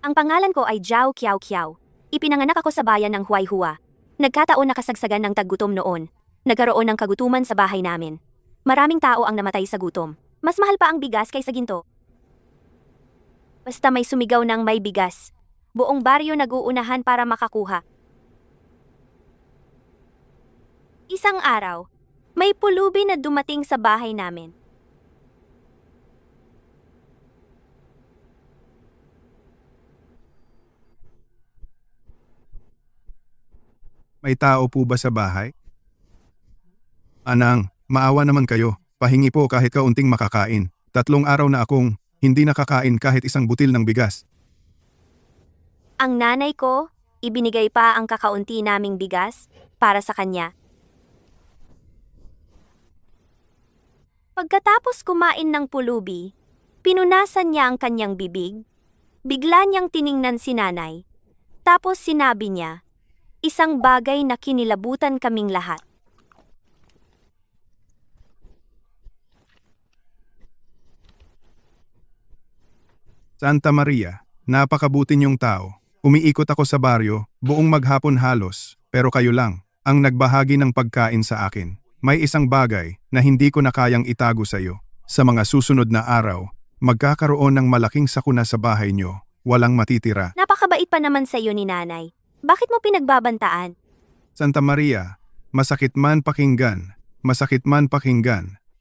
Ang pangalan ko ay Jiao Kiao Kiao. Ipinanganak ako sa bayan ng Huayhua. Nagkataon na kasagsagan ng taggutom noon. Nagkaroon ng kagutuman sa bahay namin. Maraming tao ang namatay sa gutom. Mas mahal pa ang bigas kaysa ginto. Basta may sumigaw ng may bigas. Buong baryo nag-uunahan para makakuha. Isang araw, may pulubi na dumating sa bahay namin. May tao po ba sa bahay? Anang, maawa naman kayo. Pahingi po kahit kaunting makakain. 3 araw na akong hindi nakakain kahit isang butil ng bigas. Ang nanay ko, ibinigay pa ang kakaunti naming bigas para sa kanya. Pagkatapos kumain ng pulubi, pinunasan niya ang kanyang bibig. Bigla niyang tiningnan si nanay. Tapos sinabi niya, isang bagay na kinilabutan kaming lahat. Santa Maria, napakabuti niyong tao. Umiikot ako sa baryo, buong maghapon halos, pero kayo lang, ang nagbahagi ng pagkain sa akin. May isang bagay na hindi ko na kayang itago sa iyo. Sa mga susunod na araw, magkakaroon ng malaking sakuna sa bahay niyo. Walang matitira. Napakabait pa naman sa iyo ni nanay. Bakit mo pinagbabantaan? Santa Maria, masakit man pakinggan,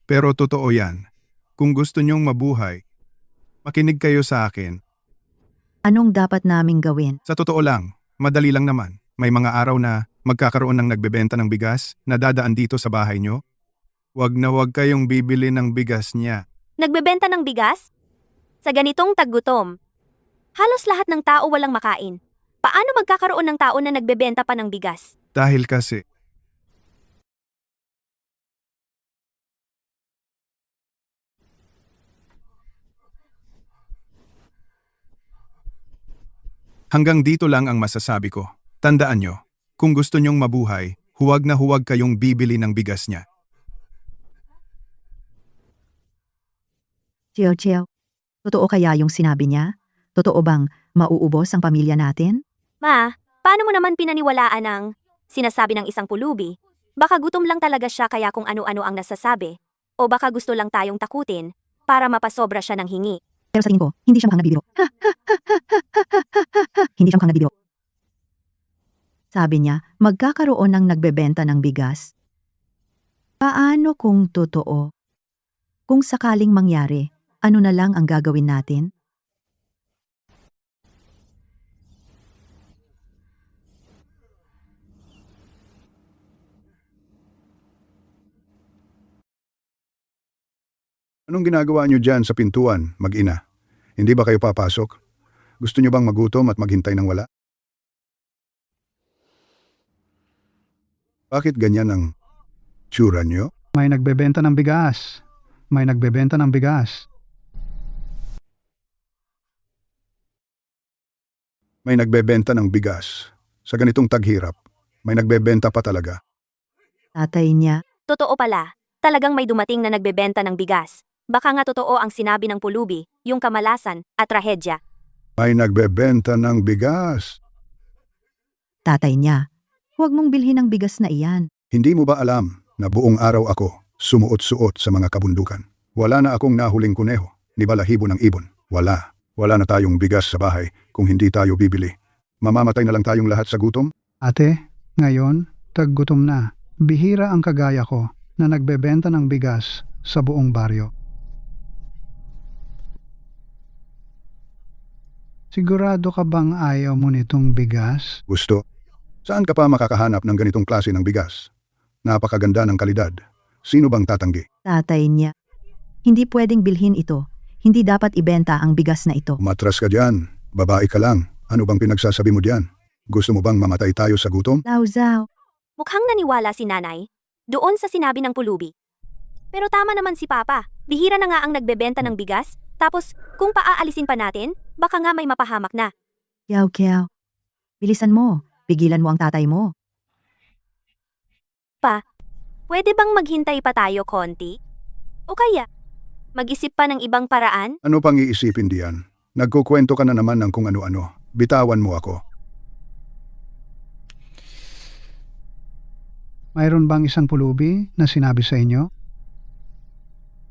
pero totoo yan. Kung gusto niyong mabuhay, makinig kayo sa akin. Anong dapat naming gawin? Sa totoo lang, madali lang naman. May mga araw na magkakaroon ng nagbebenta ng bigas na dadaan dito sa bahay niyo. Huwag na huwag kayong bibili ng bigas niya. Nagbebenta ng bigas? Sa ganitong taggutom, halos lahat ng tao walang makain. Paano magkakaroon ng tao na nagbebenta pa ng bigas? Dahil kasi, hanggang dito lang ang masasabi ko. Tandaan nyo, kung gusto nyong mabuhay, huwag na huwag kayong bibili ng bigas niya. Chiao, totoo kaya yung sinabi niya? Totoo bang mauubos ang pamilya natin? Ma, paano mo naman pinaniwalaan ang sinasabi ng isang pulubi? Baka gutom lang talaga siya kaya kung ano-ano ang nasasabi. O baka gusto lang tayong takutin para mapasobra siya ng hingi. Pero sa tingin ko, hindi siya mukhang nagbibiro. Hindi siya mukhang nagbibiro. Sabi niya, magkakaroon ng nagbebenta ng bigas. Paano kung totoo? Kung sakaling mangyari, ano na lang ang gagawin natin? Anong ginagawa nyo dyan sa pintuan, mag-ina? Hindi ba kayo papasok? Gusto nyo bang magutom at maghintay ng wala? Bakit ganyan ang tsura nyo? May nagbebenta ng bigas. May nagbebenta ng bigas. May nagbebenta ng bigas. Sa ganitong taghirap, may nagbebenta pa talaga. Tatay niya, Totoo pala, talagang may dumating na nagbebenta ng bigas. Baka nga totoo ang sinabi ng pulubi, yung kamalasan at trahedya. May nagbebenta ng bigas. tatay niya. Huwag mong bilhin ang bigas na iyan. Hindi mo ba alam na buong araw ako sumuot-suot sa mga kabundukan? Wala na akong nahuling kuneho, ni balahibo ng ibon. Wala. Wala na tayong bigas sa bahay kung hindi tayo bibili. Mamamatay na lang tayong lahat sa gutom? Ate, ngayon, taggutom na. Bihira ang kagaya ko na nagbebenta ng bigas sa buong baryo. Sigurado ka bang ayaw mo nitong bigas? Gusto? Saan ka pa makakahanap ng ganitong klase ng bigas? Napakaganda ng kalidad. Sino bang tatanggi? Tatay niya. Hindi pwedeng bilhin ito. Hindi dapat ibenta ang bigas na ito. Matras ka dyan. Babae ka lang. Ano bang pinagsasabi mo dyan? Gusto mo bang mamatay tayo sa gutom? Lauzaw, Mukhang naniwala si nanay doon sa sinabi ng pulubi. Pero tama naman si Papa. Bihira na nga ang nagbebenta ng bigas. Tapos, kung paaalisin pa natin, baka nga may mapahamak na. Kiao. Bilisan mo. Pigilan mo ang tatay mo. Pwede bang maghintay pa tayo konti? O kaya, mag-isip pa ng ibang paraan? Ano pang iisipin diyan? Nagkukwento ka na naman ng kung ano-ano. Bitawan mo ako. Mayroon bang isang pulubi na sinabi sa inyo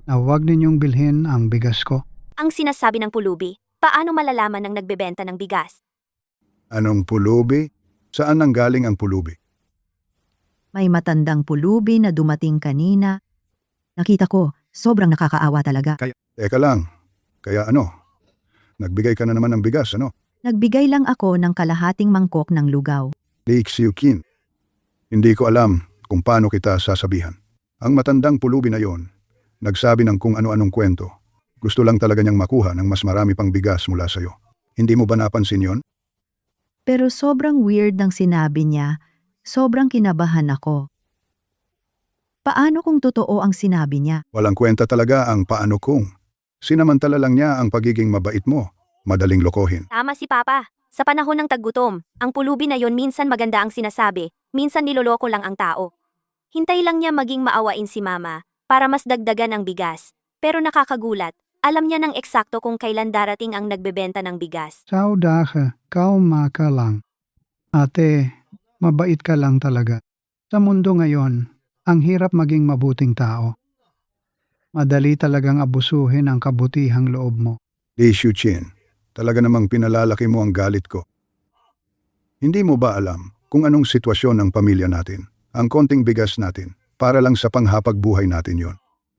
na huwag ninyong bilhin ang bigas ko? Ang sinasabi ng pulubi, paano malalaman ng nagbebenta ng bigas? Anong pulubi? Saan nanggaling ang pulubi? May matandang pulubi na dumating kanina. Nakita ko, sobrang nakakaawa talaga. Teka lang. Kaya ano? Nagbigay ka na naman ng bigas, ano? Nagbigay lang ako ng kalahating mangkok ng lugaw. Li Xiuqin. Hindi ko alam kung paano kita sasabihan. Ang matandang pulubi na yon, nagsabi ng kung ano-anong kwento. Gusto lang talaga niyang makuha ng mas marami pang bigas mula sa'yo. Hindi mo ba napansin yon? Pero sobrang weird ng sinabi niya, sobrang kinabahan ako. Paano kung totoo ang sinabi niya? Walang kwenta talaga ang paano kung. Sinamantala lang niya ang pagiging mabait mo. Madaling lokohin. Tama si Papa. Sa panahon ng taggutom, ang pulubi na yon minsan maganda ang sinasabi, minsan niloloko lang ang tao. Hintay lang niya maging maawain si Mama para mas dagdagan ang bigas. Pero nakakagulat, alam niya ng eksakto kung kailan darating ang nagbebenta ng bigas. Saudahe, kauma ka lang. Ate, mabait ka lang talaga. Sa mundo ngayon, ang hirap maging mabuting tao. Madali talagang abusuhin ang kabutihang loob mo. Li Xiuqin, talaga namang pinalalaki mo ang galit ko. Hindi mo ba alam kung anong sitwasyon ng pamilya natin? Ang konting bigas natin, para lang sa panghapagbuhay natin yon.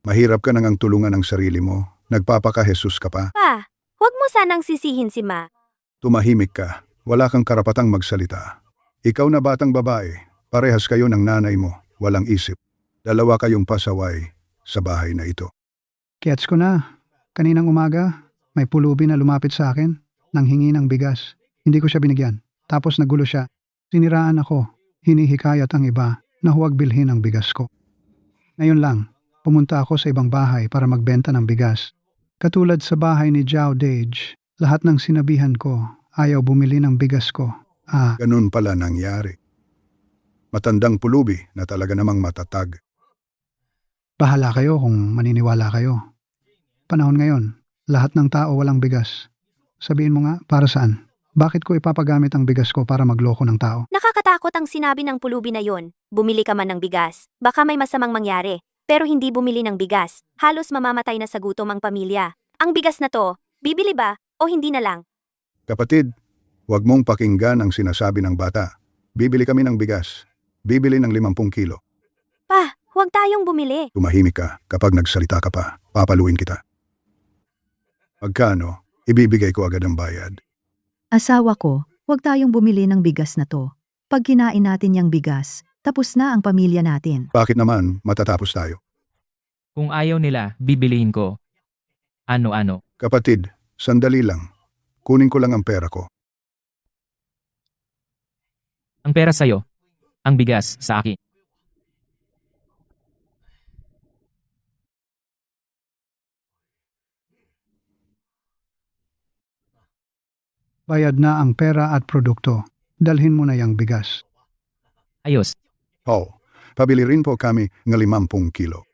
Mahirap ka nang ang tulungan ng sarili mo. Nagpapaka-Jesus ka pa. Pa, huwag mo sanang sisihin si Ma. Tumahimik ka. Wala kang karapatang magsalita. Ikaw na batang babae, parehas kayo ng nanay mo, walang isip. Dalawa kayong pasaway sa bahay na ito. Gets ko na. Kaninang umaga, may pulubi na lumapit sa akin nang hingi ng bigas. Hindi ko siya binigyan. Tapos nagulo siya. Siniraan ako. Hinihikayat ang iba na huwag bilhin ang bigas ko. Ngayon lang, pumunta ako sa ibang bahay para magbenta ng bigas. Katulad sa bahay ni Zhao Dage, lahat ng sinabihan ko ayaw bumili ng bigas ko. Ganun pala nangyari. Matandang pulubi na talaga namang matatag. Bahala kayo kung maniniwala kayo. Panahon ngayon, lahat ng tao walang bigas. Sabihin mo nga, para saan? Bakit ko ipapagamit ang bigas ko para magloko ng tao? Nakakatakot ang sinabi ng pulubi na yon. Bumili ka man ng bigas, baka may masamang mangyari. Pero hindi bumili ng bigas, halos mamamatay na sa gutom ang pamilya. Ang bigas na to, bibili ba o hindi na lang? Kapatid, huwag mong pakinggan ang sinasabi ng bata. Bibili kami ng bigas. Bibili ng 50 kilo. Pa, huwag tayong bumili. Tumahimik ka. Kapag nagsalita ka pa, papaluin kita. Magkano, ibibigay ko agad ang bayad. Asawa ko, huwag tayong bumili ng bigas na to. Pag kinain natin yung bigas, tapos na ang pamilya natin. Bakit naman matatapos tayo? Kung ayaw nila, bibilihin ko. Ano-ano. Kapatid, sandali lang. Kunin ko lang ang pera ko. Ang pera sa'yo. Ang bigas sa akin. Bayad na ang pera at produkto. Dalhin mo na yung bigas. Ayos. Oh, pabili rin po kami ng 50 kilo.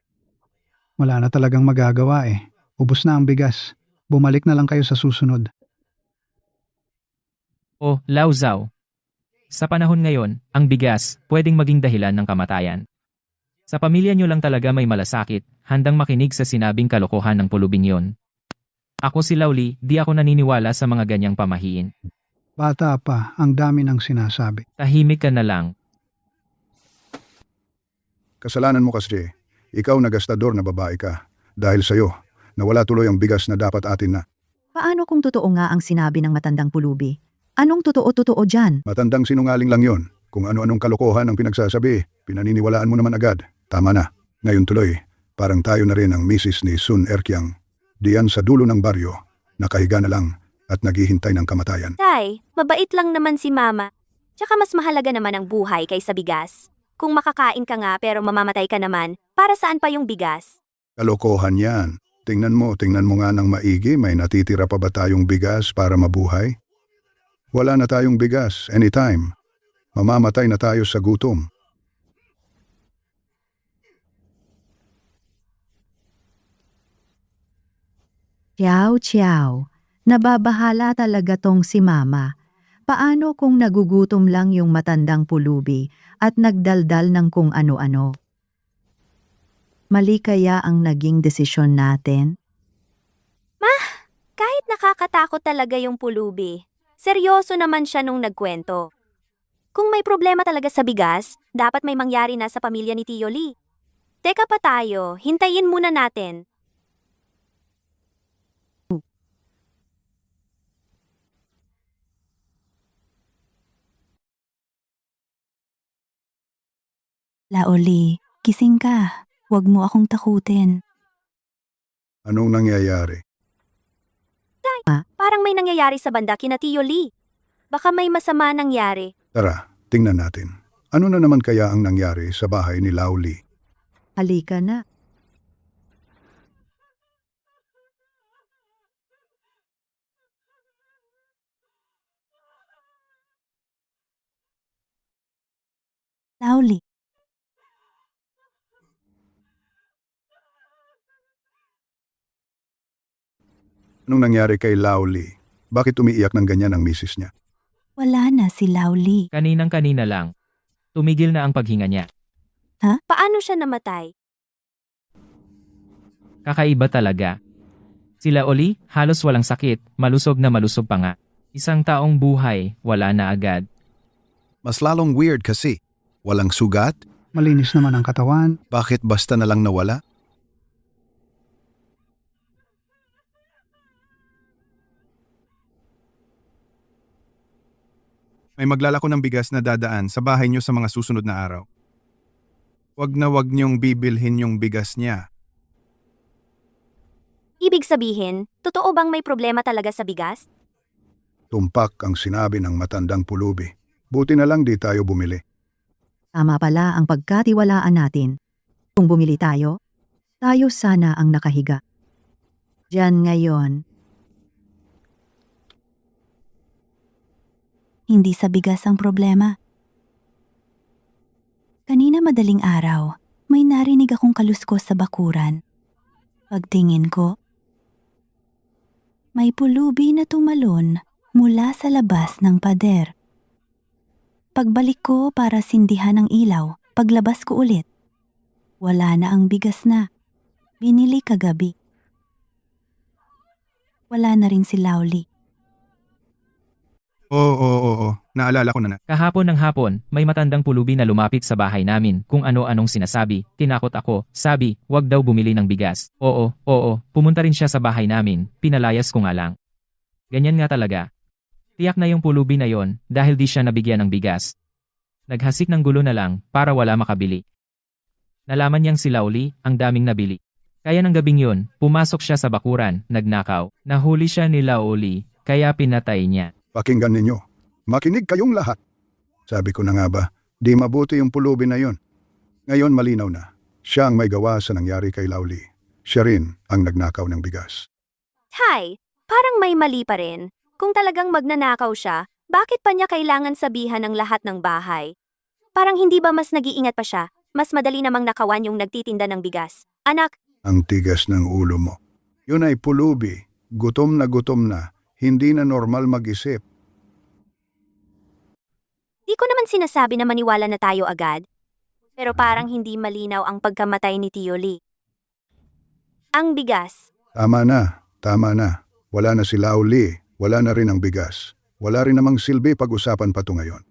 Wala na talagang magagawa eh. Ubus na ang bigas. Bumalik na lang kayo sa susunod. O, Lauzaw. Sa panahon ngayon, ang bigas pwedeng maging dahilan ng kamatayan. Sa pamilya nyo lang talaga may malasakit, handang makinig sa sinabing kalokohan ng pulubing yon. Ako si Lauli, di ako naniniwala sa mga ganyang pamahiin. Bata pa, ang dami ng sinasabi. Tahimik ka na lang. Kasalanan mo kasi, ikaw na gastador na babae ka. Dahil sa'yo, nawala tuloy ang bigas na dapat atin na. Paano kung totoo nga ang sinabi ng matandang pulubi? Anong totoo-totoo dyan? Matandang sinungaling lang yon. Kung ano-anong kalokohan ang pinagsasabi, pinaniniwalaan mo naman agad. Tama na. Ngayon tuloy, parang tayo na rin ang misis ni Sun Erkiang. Diyan sa dulo ng baryo, nakahiga na lang at naghihintay ng kamatayan. Tay, mabait lang naman si Mama. Tsaka mas mahalaga naman ang buhay kaysa bigas. Kung makakain ka nga pero mamamatay ka naman, para saan pa yung bigas? Kalokohan yan. Tingnan mo nga ng maigi, may natitira pa ba tayong bigas para mabuhay? Wala na tayong bigas, anytime. Mamamatay na tayo sa gutom. Ciao, ciao. Nababahala talaga tong si Mama. Paano kung nagugutom lang yung matandang pulubi at nagdaldal ng kung ano-ano? Mali kaya ang naging desisyon natin? Kahit nakakatakot talaga yung pulubi, seryoso naman siya nung nagkwento. Kung may problema talaga sa bigas, dapat may mangyari na sa pamilya ni Tio Lee. Teka pa tayo, hintayin muna natin. Laoli, gising ka. Huwag mo akong takutin. Anong nangyayari? Parang may nangyayari sa banda kina Tio Lee. Baka may masama nangyari. Tara, tingnan natin. Ano na naman kaya ang nangyari sa bahay ni Lao Lee? Halika na. Laoli, Anong nangyari kay Lao Lee? Bakit umiiyak ng ganyan ang misis niya? wala na si Laoli. Kaninang-kanina lang. Tumigil na ang paghinga niya. Paano siya namatay? Kakaiba talaga. Sila Oli, halos walang sakit, malusog na malusog pa nga. Isang taong buhay, wala na agad. Mas lalong weird kasi. Walang sugat? Malinis naman ang katawan. Bakit basta na lang nawala? May maglalako ng bigas na dadaan sa bahay niyo sa mga susunod na araw. Wag na wag niyong bibilhin yung bigas niya. Ibig sabihin, totoo bang may problema talaga sa bigas? Tumpak ang sinabi ng matandang pulubi. Buti na lang di tayo bumili. Tama pala ang pagkatiwalaan natin. Kung bumili tayo sana ang nakahiga. Diyan ngayon, Hindi sa bigas ang problema. Kanina madaling araw, may narinig akong kaluskos sa bakuran. Pagtingin ko, may pulubi na tumalon mula sa labas ng pader. Pagbalik ko para sindihan ang ilaw, paglabas ko ulit. Wala na ang bigas na. Binili kagabi. Wala na rin si Laoli. Oo. Naalala ko na. Kahapon ng hapon, may matandang pulubi na lumapit sa bahay namin kung ano-anong sinasabi. Tinakot ako, sabi, wag daw bumili ng bigas. Oo, pumunta rin siya sa bahay namin, pinalayas ko nga lang. Ganyan nga talaga. Tiyak na yung pulubi na yon dahil di siya nabigyan ng bigas. Naghasik ng gulo na lang para wala makabili. Nalaman niyang si Laoli ang daming nabili. Kaya ng gabing yon, pumasok siya sa bakuran, nagnakaw. Nahuli siya ni Laoli, kaya pinatay niya. Pakinggan ninyo. Makinig kayong lahat. Sabi ko na nga ba, di mabuti yung pulubi na yon. Ngayon malinaw na. Siya ang may gawa sa nangyari kay Lao Lee. Siya rin ang nagnakaw ng bigas. Hay, parang may mali pa rin. Kung talagang magnanakaw siya, bakit pa niya kailangan sabihan ng lahat ng bahay? Parang hindi ba mas nag-iingat pa siya? Mas madali namang nakawan yung nagtitinda ng bigas. Anak, Ang tigas ng ulo mo. Yun ay pulubi. Gutom na. Hindi na normal mag-isip. di ko naman sinasabi na maniwala na tayo agad. Pero parang hindi malinaw ang pagkamatay ni Tio Lee. Ang bigas. Tama na. Wala na si Lao Lee. Wala na rin ang bigas. Wala rin namang silbi pag-usapan pa to ngayon.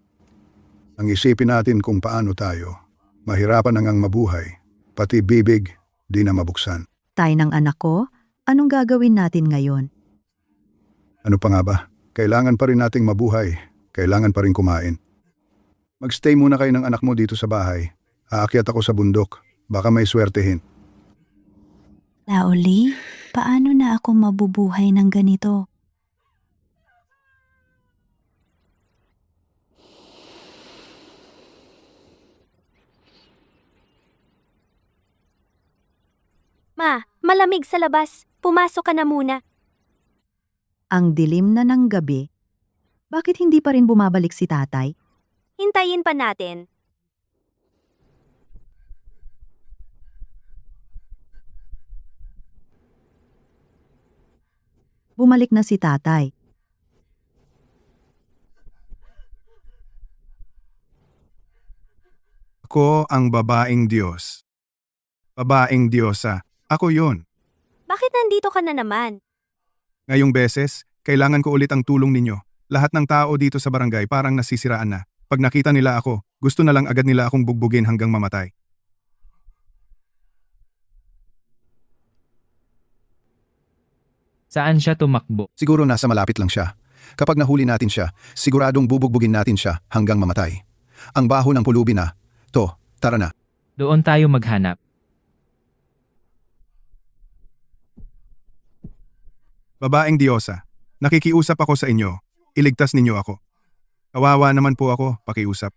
Ang isipin natin kung paano tayo. Mahirapan na ngang mabuhay. Pati bibig, di na mabuksan. tay ng anak ko, anong gagawin natin ngayon? Ano pa nga ba? Kailangan pa rin nating mabuhay. Kailangan pa rin kumain. Magstay muna kayo ng anak mo dito sa bahay. Aakyat ako sa bundok. Baka may swertehin. Laoli, paano na ako mabubuhay ng ganito? Ma, malamig sa labas. Pumasok ka na muna. Ang dilim na ng gabi. Bakit hindi pa rin bumabalik si tatay? Hintayin pa natin. Bumalik na si tatay. Ako ang babaeng Diyos. Babaeng Diyosa. Ako yun. Bakit nandito ka na naman? Ngayong beses, kailangan ko ulit ang tulong ninyo. Lahat ng tao dito sa barangay parang nasisiraan na. Pag nakita nila ako, gusto na lang agad nila akong bugbugin hanggang mamatay. Saan siya tumakbo? Siguro nasa malapit lang siya. Kapag nahuli natin siya, siguradong bubugbugin natin siya hanggang mamatay. Ang baho ng pulubi na. To, tara na. Doon tayo maghanap. Babaeng Diyosa, nakikiusap ako sa inyo. Iligtas ninyo ako. Kawawa naman po ako, pakiusap.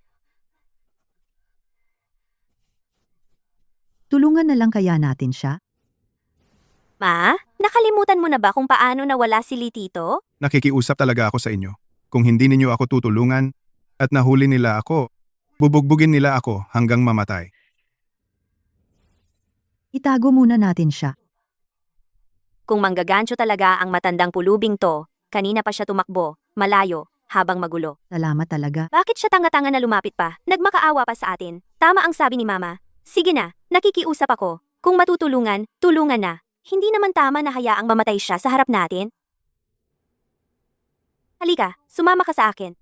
Tulungan na lang kaya natin siya? Ma, nakalimutan mo na ba kung paano nawala si Litito? Nakikiusap talaga ako sa inyo. Kung hindi ninyo ako tutulungan at nahuli nila ako, bubugbugin nila ako hanggang mamatay. Itago muna natin siya. Kung manggagancho talaga ang matandang pulubing to, kanina pa siya tumakbo, malayo, habang magulo. Salamat talaga. Bakit siya tanga-tanga na lumapit pa? Nagmakaawa pa sa atin. Tama ang sabi ni Mama. Sige na, nakikiusap ako. Kung matutulungan, tulungan na. Hindi naman tama na hayaang mamatay siya sa harap natin. Halika, sumama ka sa akin.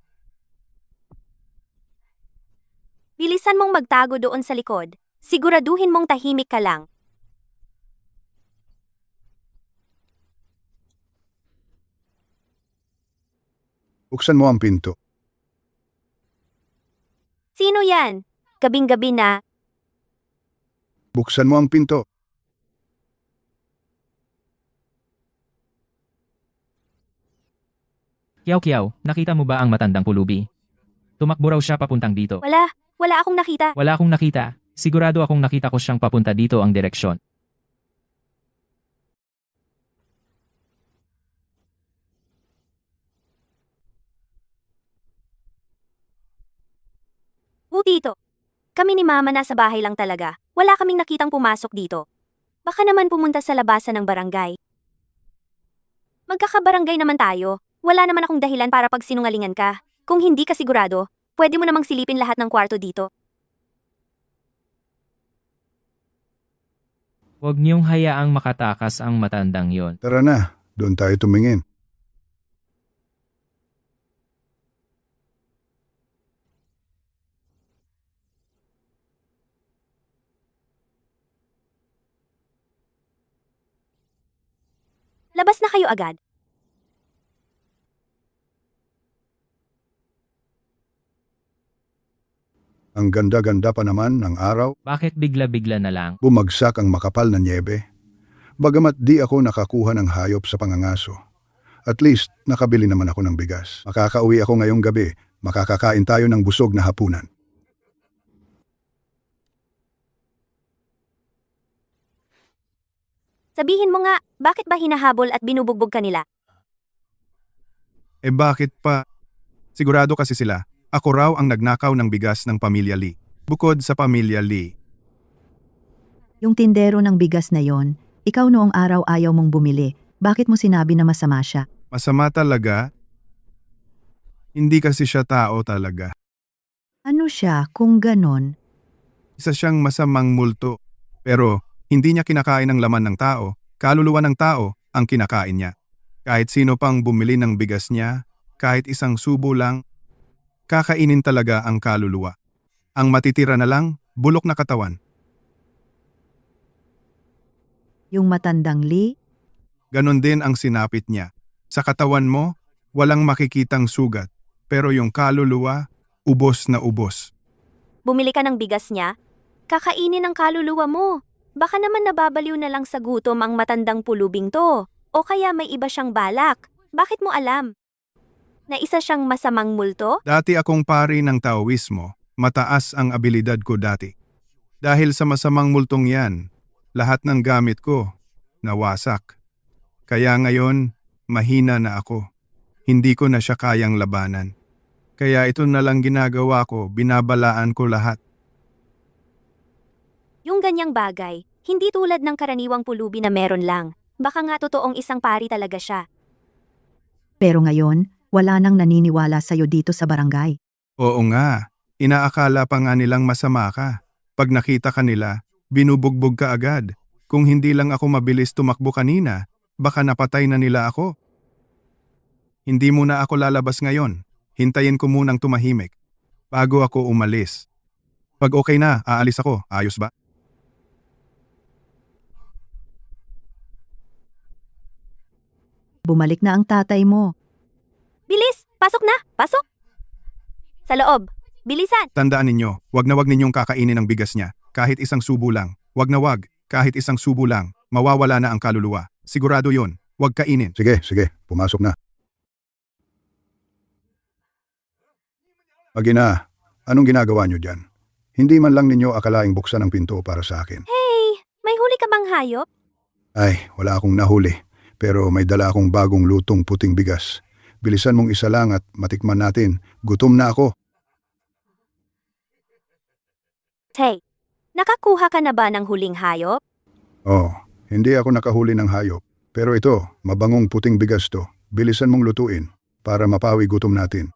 Bilisan mong magtago doon sa likod. Siguraduhin mong tahimik ka lang. Buksan mo ang pinto. Sino yan? Gabing-gabi na. Buksan mo ang pinto. Kiyaw-kiyaw, nakita mo ba ang matandang pulubi? Tumakbo raw siya papuntang dito. Wala akong nakita. Wala akong nakita. Sigurado akong nakita ko siyang papunta dito ang direksyon. Dito. Kami ni Mama nasa bahay lang talaga. Wala kaming nakitang pumasok dito. Baka naman pumunta sa labasan ng barangay. Magkakabarangay naman tayo. Wala naman akong dahilan para pagsinungalingan ka. Kung hindi ka sigurado, pwede mo namang silipin lahat ng kwarto dito. Huwag niyong hayaang makatakas ang matandang yon. Tara na, doon tayo tumingin. Labas na kayo agad. Ang ganda-ganda pa naman ng araw, Bakit bigla-bigla na lang? bumagsak ang makapal na nyebe. Bagamat di ako nakakuha ng hayop sa pangangaso. At least, nakabili naman ako ng bigas. Makakauwi ako ngayong gabi, makakakain tayo ng busog na hapunan. Sabihin mo nga, bakit ba hinahabol at binubugbog ka nila? Eh bakit pa? Sigurado kasi sila, ako raw ang nagnakaw ng bigas ng pamilya Lee. Bukod sa pamilya Lee, Yung tindero ng bigas na yon, ikaw noong araw ayaw mong bumili. Bakit mo sinabi na masama siya? masama talaga. Hindi kasi siya tao talaga. Ano siya kung ganon? Isa siyang masamang multo. Pero hindi niya kinakain ang laman ng tao, kaluluwa ng tao ang kinakain niya. Kahit sino pang bumili ng bigas niya, kahit isang subo lang, kakainin talaga ang kaluluwa. Ang matitira na lang, bulok na katawan. Yung matandang Lee? Ganon din ang sinapit niya. Sa katawan mo, walang makikitang sugat, pero yung kaluluwa, ubos na ubos. Bumili ka ng bigas niya? Kakainin ang kaluluwa mo. Baka naman nababaliw na lang sa gutom ang matandang pulubing to. O kaya may iba siyang balak. Bakit mo alam? Na isa siyang masamang multo? Dati akong pari ng Taoismo, mataas ang abilidad ko dati. Dahil sa masamang multong yan, lahat ng gamit ko, nawasak. Kaya ngayon, mahina na ako. Hindi ko na siya kayang labanan. Kaya ito na lang ginagawa ko, binabalaan ko lahat. Yung ganyang bagay, hindi tulad ng karaniwang pulubi na meron lang. Baka nga totoong isang pari talaga siya. Pero ngayon, wala nang naniniwala sa'yo dito sa barangay. Oo nga, inaakala pa nga nilang masama ka. Pag nakita ka nila, binubugbog ka agad. Kung hindi lang ako mabilis tumakbo kanina, baka napatay na nila ako. Hindi muna ako lalabas ngayon. Hintayin ko munang tumahimik. Bago ako umalis. Pag okay na, aalis ako. Ayos ba? Bumalik na ang tatay mo. Bilis! Pasok na! Pasok! Sa loob! Bilisan! Tandaan ninyo, wag na wag ninyong kakainin ang bigas niya. Kahit isang subo lang. Wag na wag. Kahit isang subo lang. Mawawala na ang kaluluwa. Sigurado yon. Wag kainin. Sige, pumasok na. Mag-ina, anong ginagawa niyo dyan? Hindi man lang ninyo akalaing buksan ang pinto para sa akin. Hey! May huli ka bang hayop? Ay, wala akong nahuli. Pero may dala akong bagong lutong puting bigas. Bilisan mong isa lang at matikman natin. Gutom na ako. Hey! Nakakuha ka na ba ng huling hayop? Oh, hindi ako nakahuli ng hayop. Pero ito, mabangong puting bigas to. Bilisan mong lutuin para mapawi gutom natin.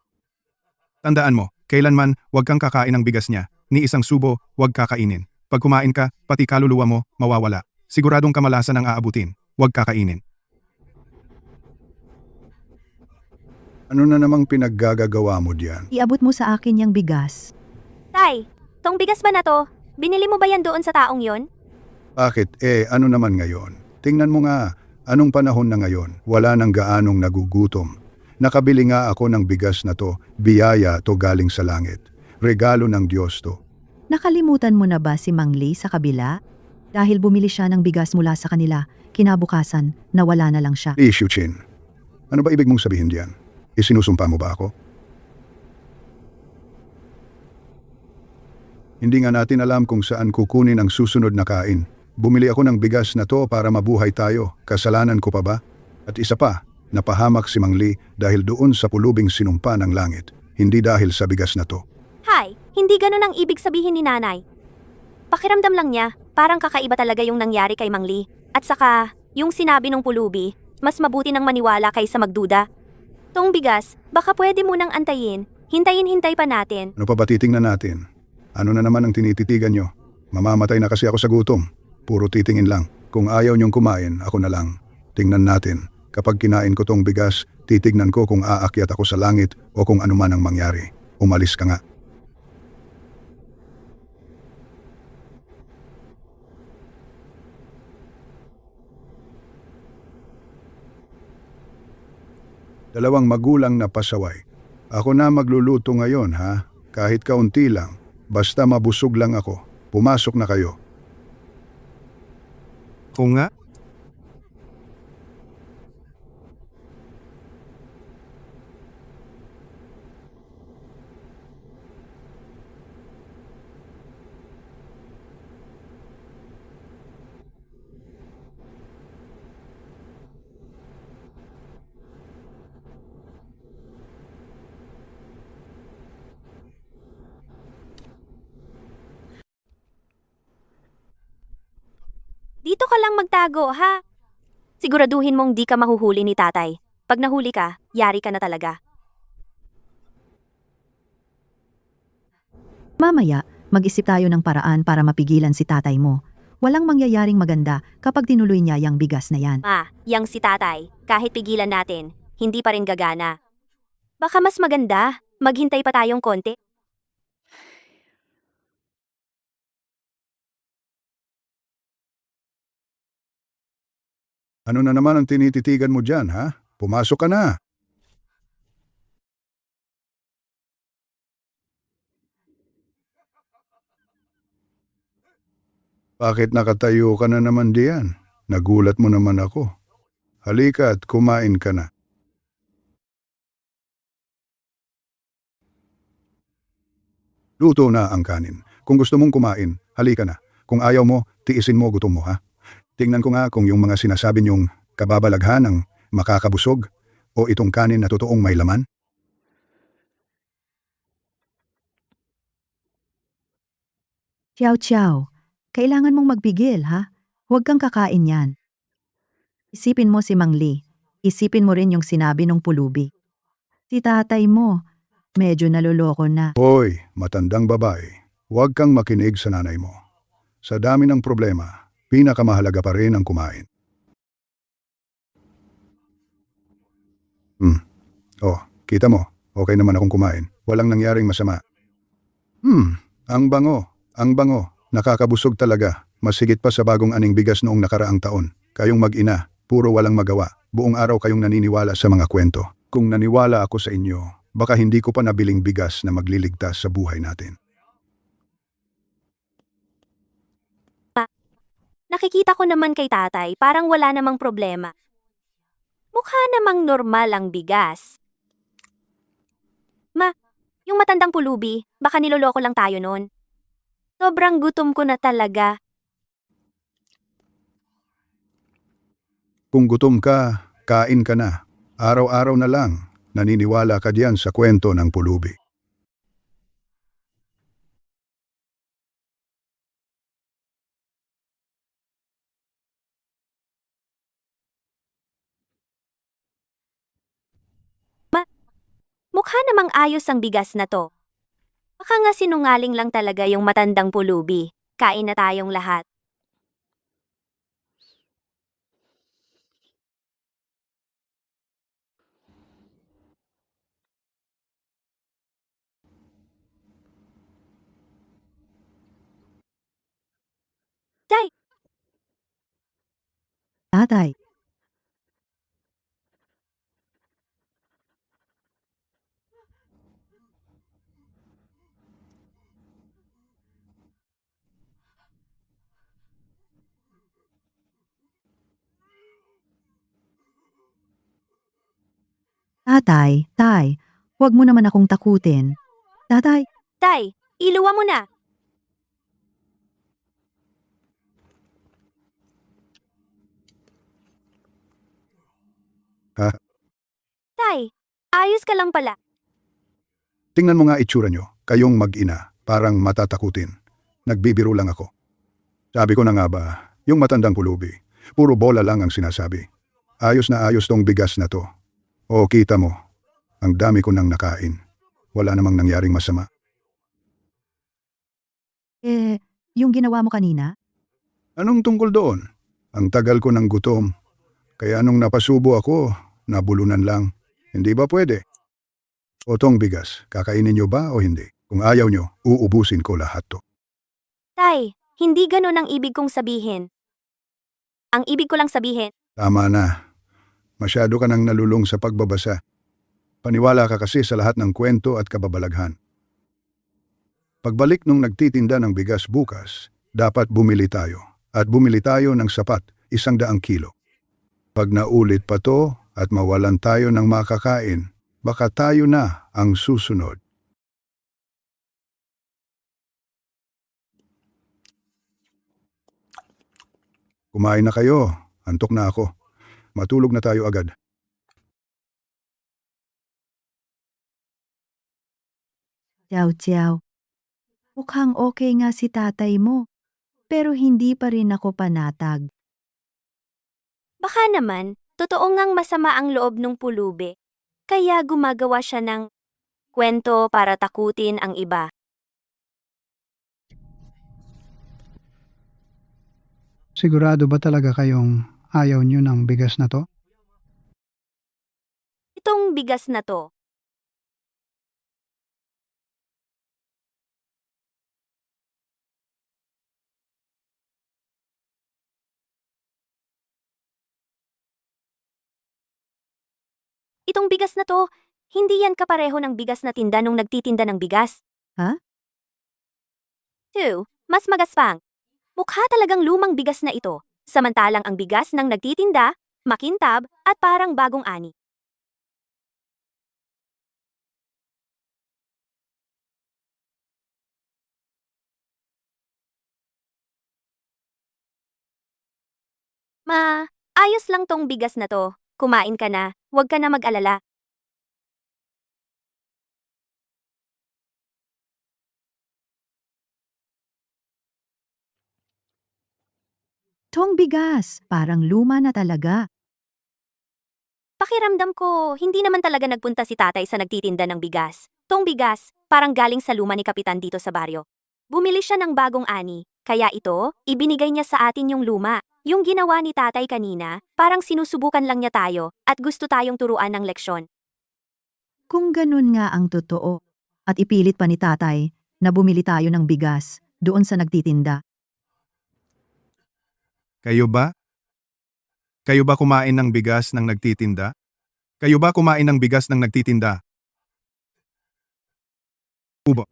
Tandaan mo, kailanman wag kang kakain ng bigas niya. Ni isang subo, wag kakainin. Pag kumain ka, pati kaluluwa mo, mawawala. Siguradong kamalasan ang aabutin. Wag kakainin. Ano na namang pinaggagawa mo diyan? Iabot mo sa akin yung bigas. Tay, tong bigas ba na to? Binili mo ba yan doon sa taong yon? Bakit? Ano naman ngayon? Tingnan mo nga, anong panahon na ngayon? Wala nang gaanong nagugutom. Nakabili nga ako ng bigas na to, biyaya to galing sa langit. Regalo ng Diyos to. Nakalimutan mo na ba si Mang Lee sa kabila? Dahil bumili siya ng bigas mula sa kanila, kinabukasan, nawala na lang siya. Li Xiuqin, ano ba ibig mong sabihin diyan? Isinusumpa mo ba ako? Hindi nga natin alam kung saan kukunin ang susunod na kain. Bumili ako ng bigas na to para mabuhay tayo. Kasalanan ko pa ba? At isa pa, napahamak si Mang Lee dahil doon sa pulubing sinumpa ng langit. Hindi dahil sa bigas na to. Hay, hindi ganun ang ibig sabihin ni nanay. Pakiramdam lang niya, parang kakaiba talaga yung nangyari kay Mang Lee. At saka, yung sinabi ng pulubi, mas mabuti nang maniwala kaysa magduda. Tong bigas, baka pwede munang antayin. Hintayin-hintay pa natin. Ano pa ba titingnan natin? Ano na naman ang tinititigan nyo? Mamamatay na kasi ako sa gutom. Puro titingin lang. Kung ayaw nyong kumain, ako na lang. Tingnan natin. Kapag kinain ko tong bigas, titignan ko kung aakyat ako sa langit o kung ano man ang mangyari. Umalis ka nga. Dalawang magulang na pasaway. Ako na magluluto ngayon, ha? Kahit kaunti lang. Basta mabusog lang ako. Pumasok na kayo. Kung nga, Dito ka lang magtago, ha? Siguraduhin mong di ka mahuhuli ni tatay. Pag nahuli ka, yari ka na talaga. Mamaya, mag-isip tayo ng paraan para mapigilan si tatay mo. Walang mangyayaring maganda kapag tinuloy niya yung bigas na yan. Ma, yang si tatay, kahit pigilan natin, hindi pa rin gagana. Baka mas maganda, maghintay pa tayong konti. Ano na naman ang tinititigan mo dyan, ha? Pumasok ka na. Bakit nakatayo ka na naman diyan? Nagulat mo naman ako. Halika at kumain ka na. Luto na ang kanin. Kung gusto mong kumain, halika na. Kung ayaw mo, tiisin mo gutom mo, ha? Tingnan ko nga kung yung mga sinasabi niyong kababalaghan ang makakabusog o itong kanin na totoong may laman. Chow, kailangan mong magpigil ha? Huwag kang kakain yan. Isipin mo si Mang Lee. Isipin mo rin yung sinabi ng pulubi. Si tatay mo, medyo naloloko na. Hoy, matandang babae, huwag kang makinig sa nanay mo. Sa dami ng problema, pinakamahalaga pa rin ang kumain. Oh, kita mo, okay naman akong kumain. Walang nangyaring masama. Ang bango, ang bango. Nakakabusog talaga. Mas higit pa sa bagong aning bigas noong nakaraang taon. Kayong mag-ina, puro walang magawa. Buong araw kayong naniniwala sa mga kwento. Kung naniwala ako sa inyo, baka hindi ko pa nabiling bigas na magliligtas sa buhay natin. Nakikita ko naman kay tatay, parang wala namang problema. Mukha namang normal ang bigas. Ma, yung matandang pulubi, baka niloloko lang tayo noon. Sobrang gutom ko na talaga. Kung gutom ka, kain ka na. Araw-araw na lang, naniniwala ka diyan sa kwento ng pulubi. Mukha namang ayos ang bigas na to. Baka nga sinungaling lang talaga yung matandang pulubi. Kain na tayong lahat. Tay, Tatay, tay, huwag mo naman akong takutin. Tatay, tay, iluwa mo na. Ha? Tay, ayos ka lang pala. Tingnan mo nga itsura nyo, kayong mag-ina, parang matatakutin. Nagbibiro lang ako. Sabi ko na nga ba, yung matandang pulubi, puro bola lang ang sinasabi. Ayos na ayos tong bigas na to. O kita mo, ang dami ko nang nakain. Wala namang nangyaring masama. yung ginawa mo kanina? Anong tungkol doon? Ang tagal ko ng gutom. Kaya nung napasubo ako, nabulunan lang. Hindi ba pwede? O tong bigas, kakainin nyo ba o hindi? Kung ayaw nyo, uubusin ko lahat to. Tay, hindi ganun ang ibig kong sabihin. Ang ibig ko lang sabihin, Tama na. Masyado ka nang nalulung sa pagbabasa. Paniwala ka kasi sa lahat ng kwento at kababalaghan. Pagbalik nung nagtitinda ng bigas bukas, dapat bumili tayo. At bumili tayo ng sapat, 100 kilo. Pag naulit pa to at mawalan tayo ng makakain, baka tayo na ang susunod. Kumain na kayo. Antok na ako. Matulog na tayo agad. Ciao. Mukhang okay nga si tatay mo, pero hindi pa rin ako panatag. baka naman, totoo ngang masama ang loob ng pulubi. Kaya gumagawa siya ng kwento para takutin ang iba. Sigurado ba talaga kayong ayaw nyo ng bigas na to? Itong bigas na to, itong bigas na to, hindi yan kapareho ng bigas na tinda nung nagtitinda ng bigas. Ha? 2. Mas magaspang. Mukha talagang lumang bigas na ito, samantalang ang bigas ng nagtitinda, makintab, at parang bagong ani. Ayos lang tong bigas na to. Kumain ka na, huwag ka na mag-alala. Tong bigas, parang luma na talaga. Pakiramdam ko, hindi naman talaga nagpunta si tatay sa nagtitinda ng bigas. Tong bigas, parang galing sa luma ni Kapitan dito sa baryo. Bumili siya ng bagong ani, kaya ito, ibinigay niya sa atin yung luma. Yung ginawa ni tatay kanina, parang sinusubukan lang niya tayo at gusto tayong turuan ng leksyon. Kung ganun nga ang totoo, at ipilit pa ni tatay na bumili tayo ng bigas doon sa nagtitinda. Kayo ba? Kayo ba kumain ng bigas ng nagtitinda? Kayo ba kumain ng bigas ng nagtitinda? Ubo.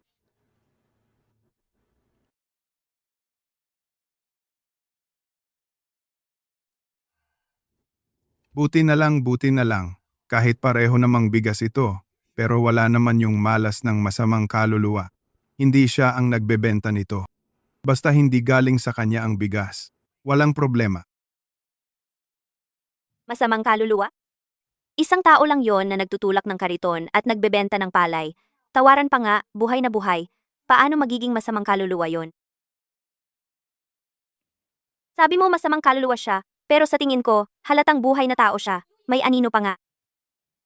Buti na lang. Kahit pareho namang bigas ito, pero wala naman yung malas ng masamang kaluluwa. Hindi siya ang nagbebenta nito. Basta hindi galing sa kanya ang bigas. Walang problema. Masamang kaluluwa? Isang tao lang yon na nagtutulak ng kariton at nagbebenta ng palay. Tawaran pa nga, buhay na buhay. Paano magiging masamang kaluluwa yon? Sabi mo masamang kaluluwa siya, pero sa tingin ko, halatang buhay na tao siya. May anino pa nga.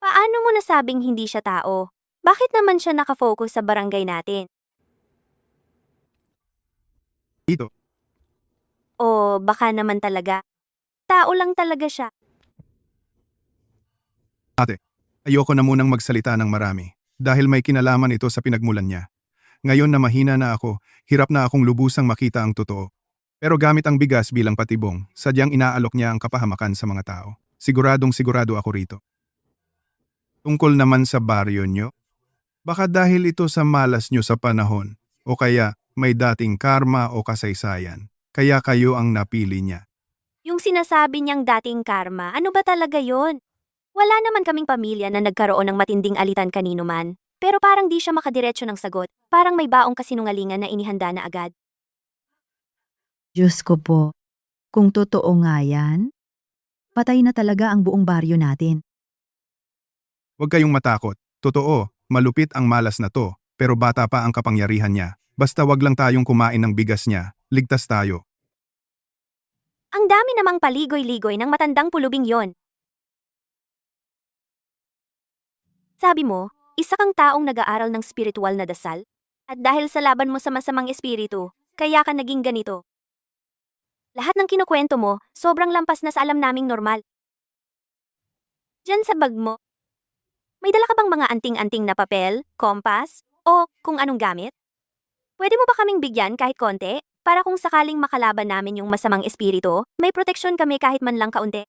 Paano mo nasabing hindi siya tao? Bakit naman siya nakafocus sa barangay natin? Dito. O baka naman talaga. Tao lang talaga siya. Ate, ayoko na munang magsalita ng marami dahil may kinalaman ito sa pinagmulan niya. Ngayon na mahina na ako, hirap na akong lubusang makita ang totoo. Pero gamit ang bigas bilang patibong, sadyang inaalok niya ang kapahamakan sa mga tao. Sigurado ako rito. Tungkol naman sa baryo nyo, baka dahil ito sa malas nyo sa panahon, o kaya may dating karma o kasaysayan, kaya kayo ang napili niya. Yung sinasabi niyang dating karma, ano ba talaga yon? Wala naman kaming pamilya na nagkaroon ng matinding alitan kanino man. Pero parang di siya makadiretso ng sagot. Parang may baong kasinungalingan na inihanda na agad. Diyos ko po, kung totoo nga yan, patay na talaga ang buong baryo natin. Huwag kayong matakot. Totoo, malupit ang malas na to, pero bata pa ang kapangyarihan niya. Basta wag lang tayong kumain ng bigas niya, ligtas tayo. Ang dami namang paligoy-ligoy ng matandang pulubing yon. Sabi mo, isa kang taong nag-aaral ng spiritual na dasal? At dahil sa laban mo sa masamang espiritu, kaya ka naging ganito. Lahat ng kinukwento mo, sobrang lampas na sa alam naming normal. Diyan sa bag mo, may dala ka bang mga anting-anting na papel, kompas, o kung anong gamit? Pwede mo ba kaming bigyan kahit konti? Para kung sakaling makalaban namin yung masamang espiritu, may proteksyon kami kahit man lang kaunti.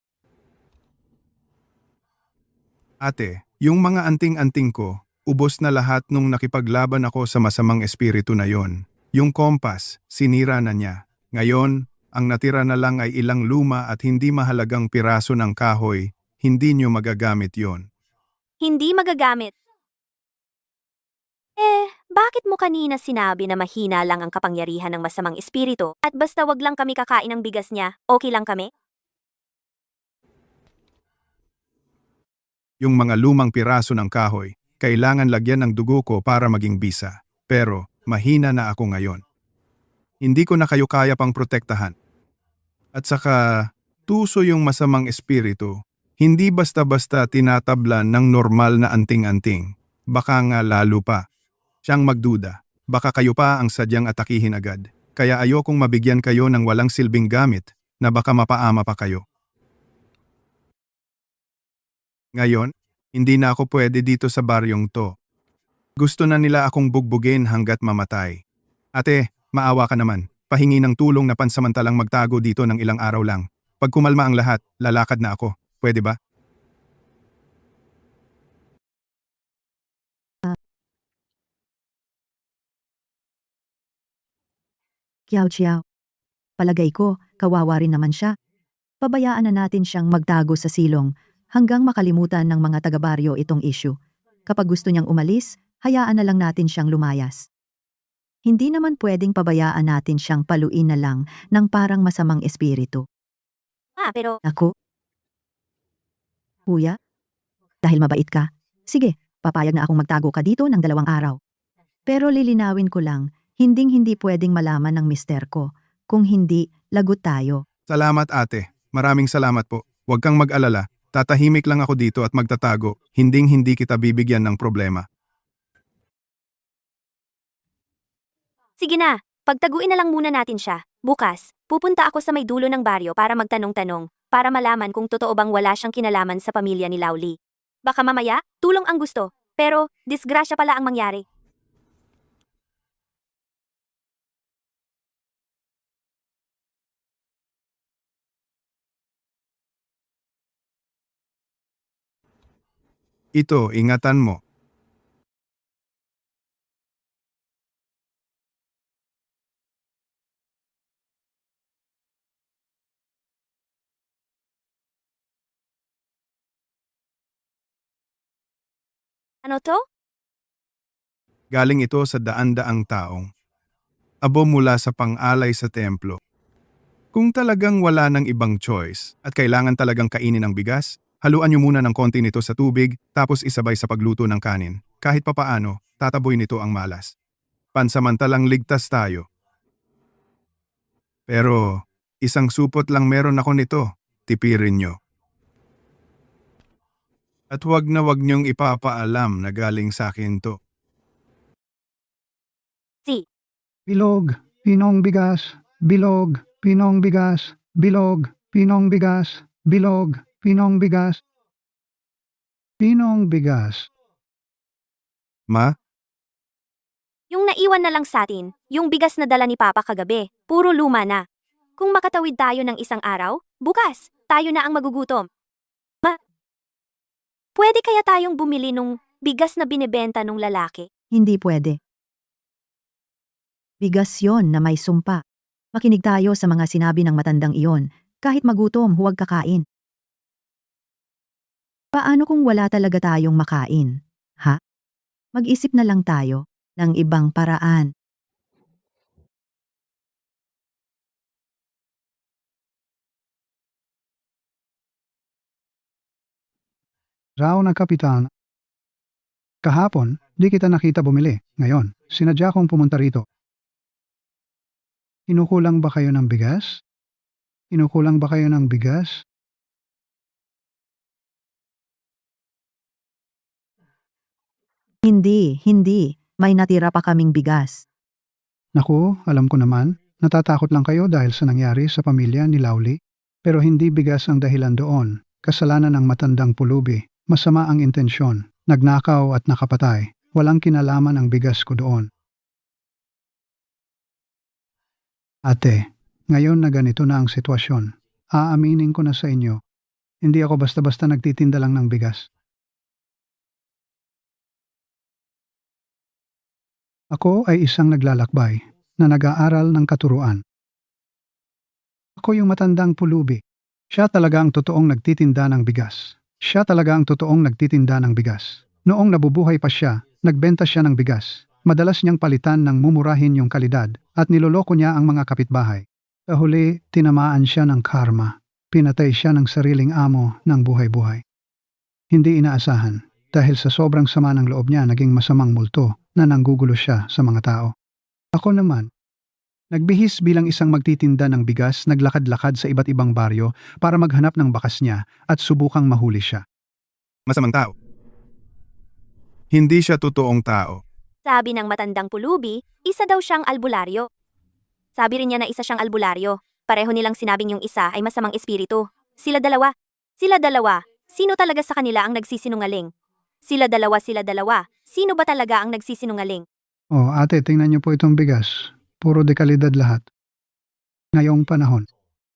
Ate, yung mga anting-anting ko, ubos na lahat nung nakipaglaban ako sa masamang espiritu na yon. Yung kompas, sinira na niya. Ngayon, ang natira na lang ay ilang luma at hindi mahalagang piraso ng kahoy, hindi nyo magagamit yon. Hindi magagamit. Bakit mo kanina sinabi na mahina lang ang kapangyarihan ng masamang espiritu at basta wag lang kami kakain ng bigas niya, okay lang kami? Yung mga lumang piraso ng kahoy, kailangan lagyan ng dugo ko para maging bisa. Pero, mahina na ako ngayon. Hindi ko na kayo kaya pang protektahan. At saka, tuso yung masamang espiritu, hindi basta-basta tinatablan ng normal na anting-anting. Baka nga lalo pa. Siyang magduda, baka kayo pa ang sadyang atakihin agad. Kaya ayokong mabigyan kayo ng walang silbing gamit na baka mapaama pa kayo. Ngayon, hindi na ako pwede dito sa baryong to. Gusto na nila akong bugbugin hanggat mamatay. Ate, maawa ka naman. Pahingi ng tulong na pansamantalang magtago dito ng ilang araw lang. Pag kumalma ang lahat, lalakad na ako. Pwede ba? Kiao. Palagay ko, kawawa rin naman siya. Pabayaan na natin siyang magtago sa silong hanggang makalimutan ng mga taga-baryo itong issue. Kapag gusto niyang umalis, hayaan na lang natin siyang lumayas. Hindi naman pwedeng pabayaan natin siyang paluin na lang ng parang masamang espiritu. Pero Ako? Kuya? Dahil mabait ka? Sige, papayag na akong magtago ka dito ng 2 araw. Pero lilinawin ko lang, hinding-hindi pwedeng malaman ng mister ko. Kung hindi, lagot tayo. Salamat ate. Maraming salamat po. Huwag kang mag-alala. Tatahimik lang ako dito at magtatago, hinding-hindi kita bibigyan ng problema. Sige na, pagtaguin na lang muna natin siya. Bukas, pupunta ako sa may dulo ng baryo para magtanong-tanong, para malaman kung totoo bang wala siyang kinalaman sa pamilya ni Lauli. Baka mamaya, tulong ang gusto, pero disgrasya pala ang mangyari. Ito, ingatan mo. Ano to? Galing ito sa daan-daang taong. Abo mula sa pang-alay sa templo. Kung talagang wala ng ibang choice at kailangan talagang kainin ang bigas, haluan niyo muna ng konti nito sa tubig tapos isabay sa pagluto ng kanin. Kahit papaano, tataboy nito ang malas. Pansamantalang ligtas tayo. Pero, isang supot lang meron ako nito, tipirin niyo. At wag niyong ipapaalam na galing sa akin to. Bilog, pinong bigas, bilog, pinong bigas, bilog, pinong bigas, bilog, pinong bigas. Pinong bigas. Ma, Yung naiwan na lang sa atin, yung bigas na dala ni Papa kagabi, puro luma na. Kung makatawid tayo ng isang araw, bukas, tayo na ang magugutom. Pwede kaya tayong bumili nung bigas na binebenta nung lalaki? Hindi pwede. Bigas yon na may sumpa. Makinig tayo sa mga sinabi ng matandang iyon. Kahit magutom, huwag kakain. Paano kung wala talaga tayong makain? Ha? Mag-isip na lang tayo ng ibang paraan. Raw na kapitan. Kahapon, di kita nakita bumili. Ngayon, sinadya kong pumunta rito. Kinukulang ba kayo ng bigas? Kinukulang ba kayo ng bigas? Hindi. May natira pa kaming bigas. Naku, alam ko naman, natatakot lang kayo dahil sa nangyari sa pamilya ni Lauli. Pero hindi bigas ang dahilan doon. Kasalanan ng matandang pulubi. Masama ang intensyon. Nagnakaw at nakapatay. Walang kinalaman ang bigas ko doon. Ate, ngayon na ganito na ang sitwasyon. Aaminin ko na sa inyo. Hindi ako basta-basta nagtitinda lang ng bigas. Ako ay isang naglalakbay na nag-aaral ng katuruan. Ako yung matandang pulubi. Siya talaga ang totoong nagtitinda ng bigas. Siya talaga ang totoong nagtitinda ng bigas. Noong nabubuhay pa siya, nagbenta siya ng bigas. Madalas niyang palitan ng mumurahin yung kalidad at niloloko niya ang mga kapitbahay. Sa huli, tinamaan siya ng karma. Pinatay siya ng sariling amo ng buhay-buhay. Hindi inaasahan dahil sa sobrang sama ng loob niya naging masamang multo na nanggugulo siya sa mga tao. Ako naman, nagbihis bilang isang magtitinda ng bigas, naglakad-lakad sa iba't ibang baryo para maghanap ng bakas niya at subukang mahuli siya. masamang tao. Hindi siya totoong tao. Sabi ng matandang pulubi, isa daw siyang albularyo. Sabi rin niya na isa siyang albularyo. Pareho nilang sinabing yung isa ay masamang espiritu. Sila dalawa. Sino talaga sa kanila ang nagsisinungaling? Sila dalawa. Sino ba talaga ang nagsisinungaling? Oh, ate, tingnan niyo po itong bigas. Puro dekalidad lahat. Ngayong panahon,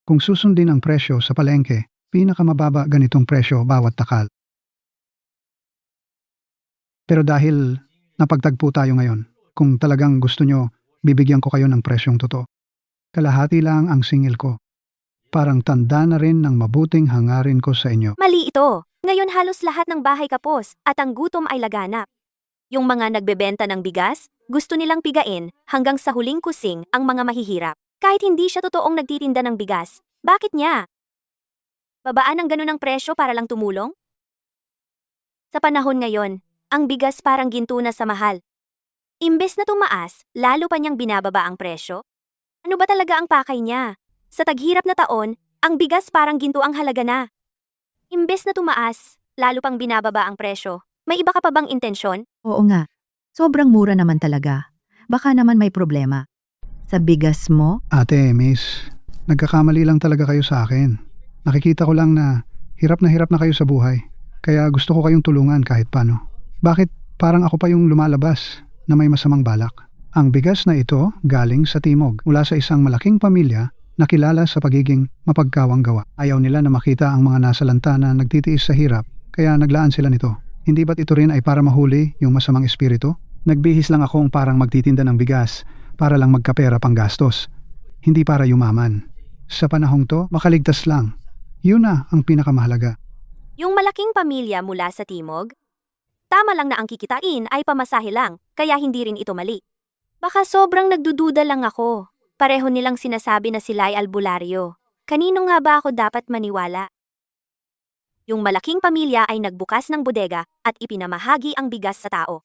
kung susundin ang presyo sa palengke, pinakamababa ganitong presyo bawat takal. Pero dahil napagtagpo tayo ngayon, kung talagang gusto nyo, bibigyan ko kayo ng presyong totoo. Kalahati lang ang singil ko. Parang tanda na rin ng mabuting hangarin ko sa inyo. Mali ito. Ngayon halos lahat ng bahay kapos at ang gutom ay laganap. Yung mga nagbebenta ng bigas, gusto nilang pigain hanggang sa huling kusing ang mga mahihirap. Kahit hindi siya totoong nagtitinda ng bigas, bakit niya? Babaan ng ganun ang presyo para lang tumulong? Sa panahon ngayon, ang bigas parang ginto na sa mahal. Imbes na tumaas, lalo pa niyang binababa ang presyo? Ano ba talaga ang pakay niya? Sa taghirap na taon, ang bigas parang ginto ang halaga na. Imbes na tumaas, lalo pang binababa ang presyo. May iba ka pa bang intensyon? Oo nga, sobrang mura naman talaga. Baka naman may problema. Sa bigas mo? Ate, miss, nagkakamali lang talaga kayo sa akin. Nakikita ko lang na hirap na kayo sa buhay. Kaya gusto ko kayong tulungan kahit paano. Bakit parang ako pa yung lumalabas na may masamang balak? Ang bigas na ito galing sa timog mula sa isang malaking pamilya na kilala sa pagiging mapagkawang gawa. Ayaw nila na makita ang mga nasa lanta na nagtitiis sa hirap, kaya naglaan sila nito. Hindi ba't ito rin ay para mahuli yung masamang espiritu? Nagbihis lang akong parang magtitinda ng bigas para lang magkapera pang gastos. Hindi para yumaman. Sa panahong to, makaligtas lang. Yun na ang pinakamahalaga. Yung malaking pamilya mula sa Timog? Tama lang na ang kikitain ay pamasahe lang, kaya hindi rin ito mali. Baka sobrang nagdududa lang ako. Pareho nilang sinasabi na sila ay albularyo. Kanino nga ba ako dapat maniwala? Yung malaking pamilya ay nagbukas ng bodega at ipinamahagi ang bigas sa tao.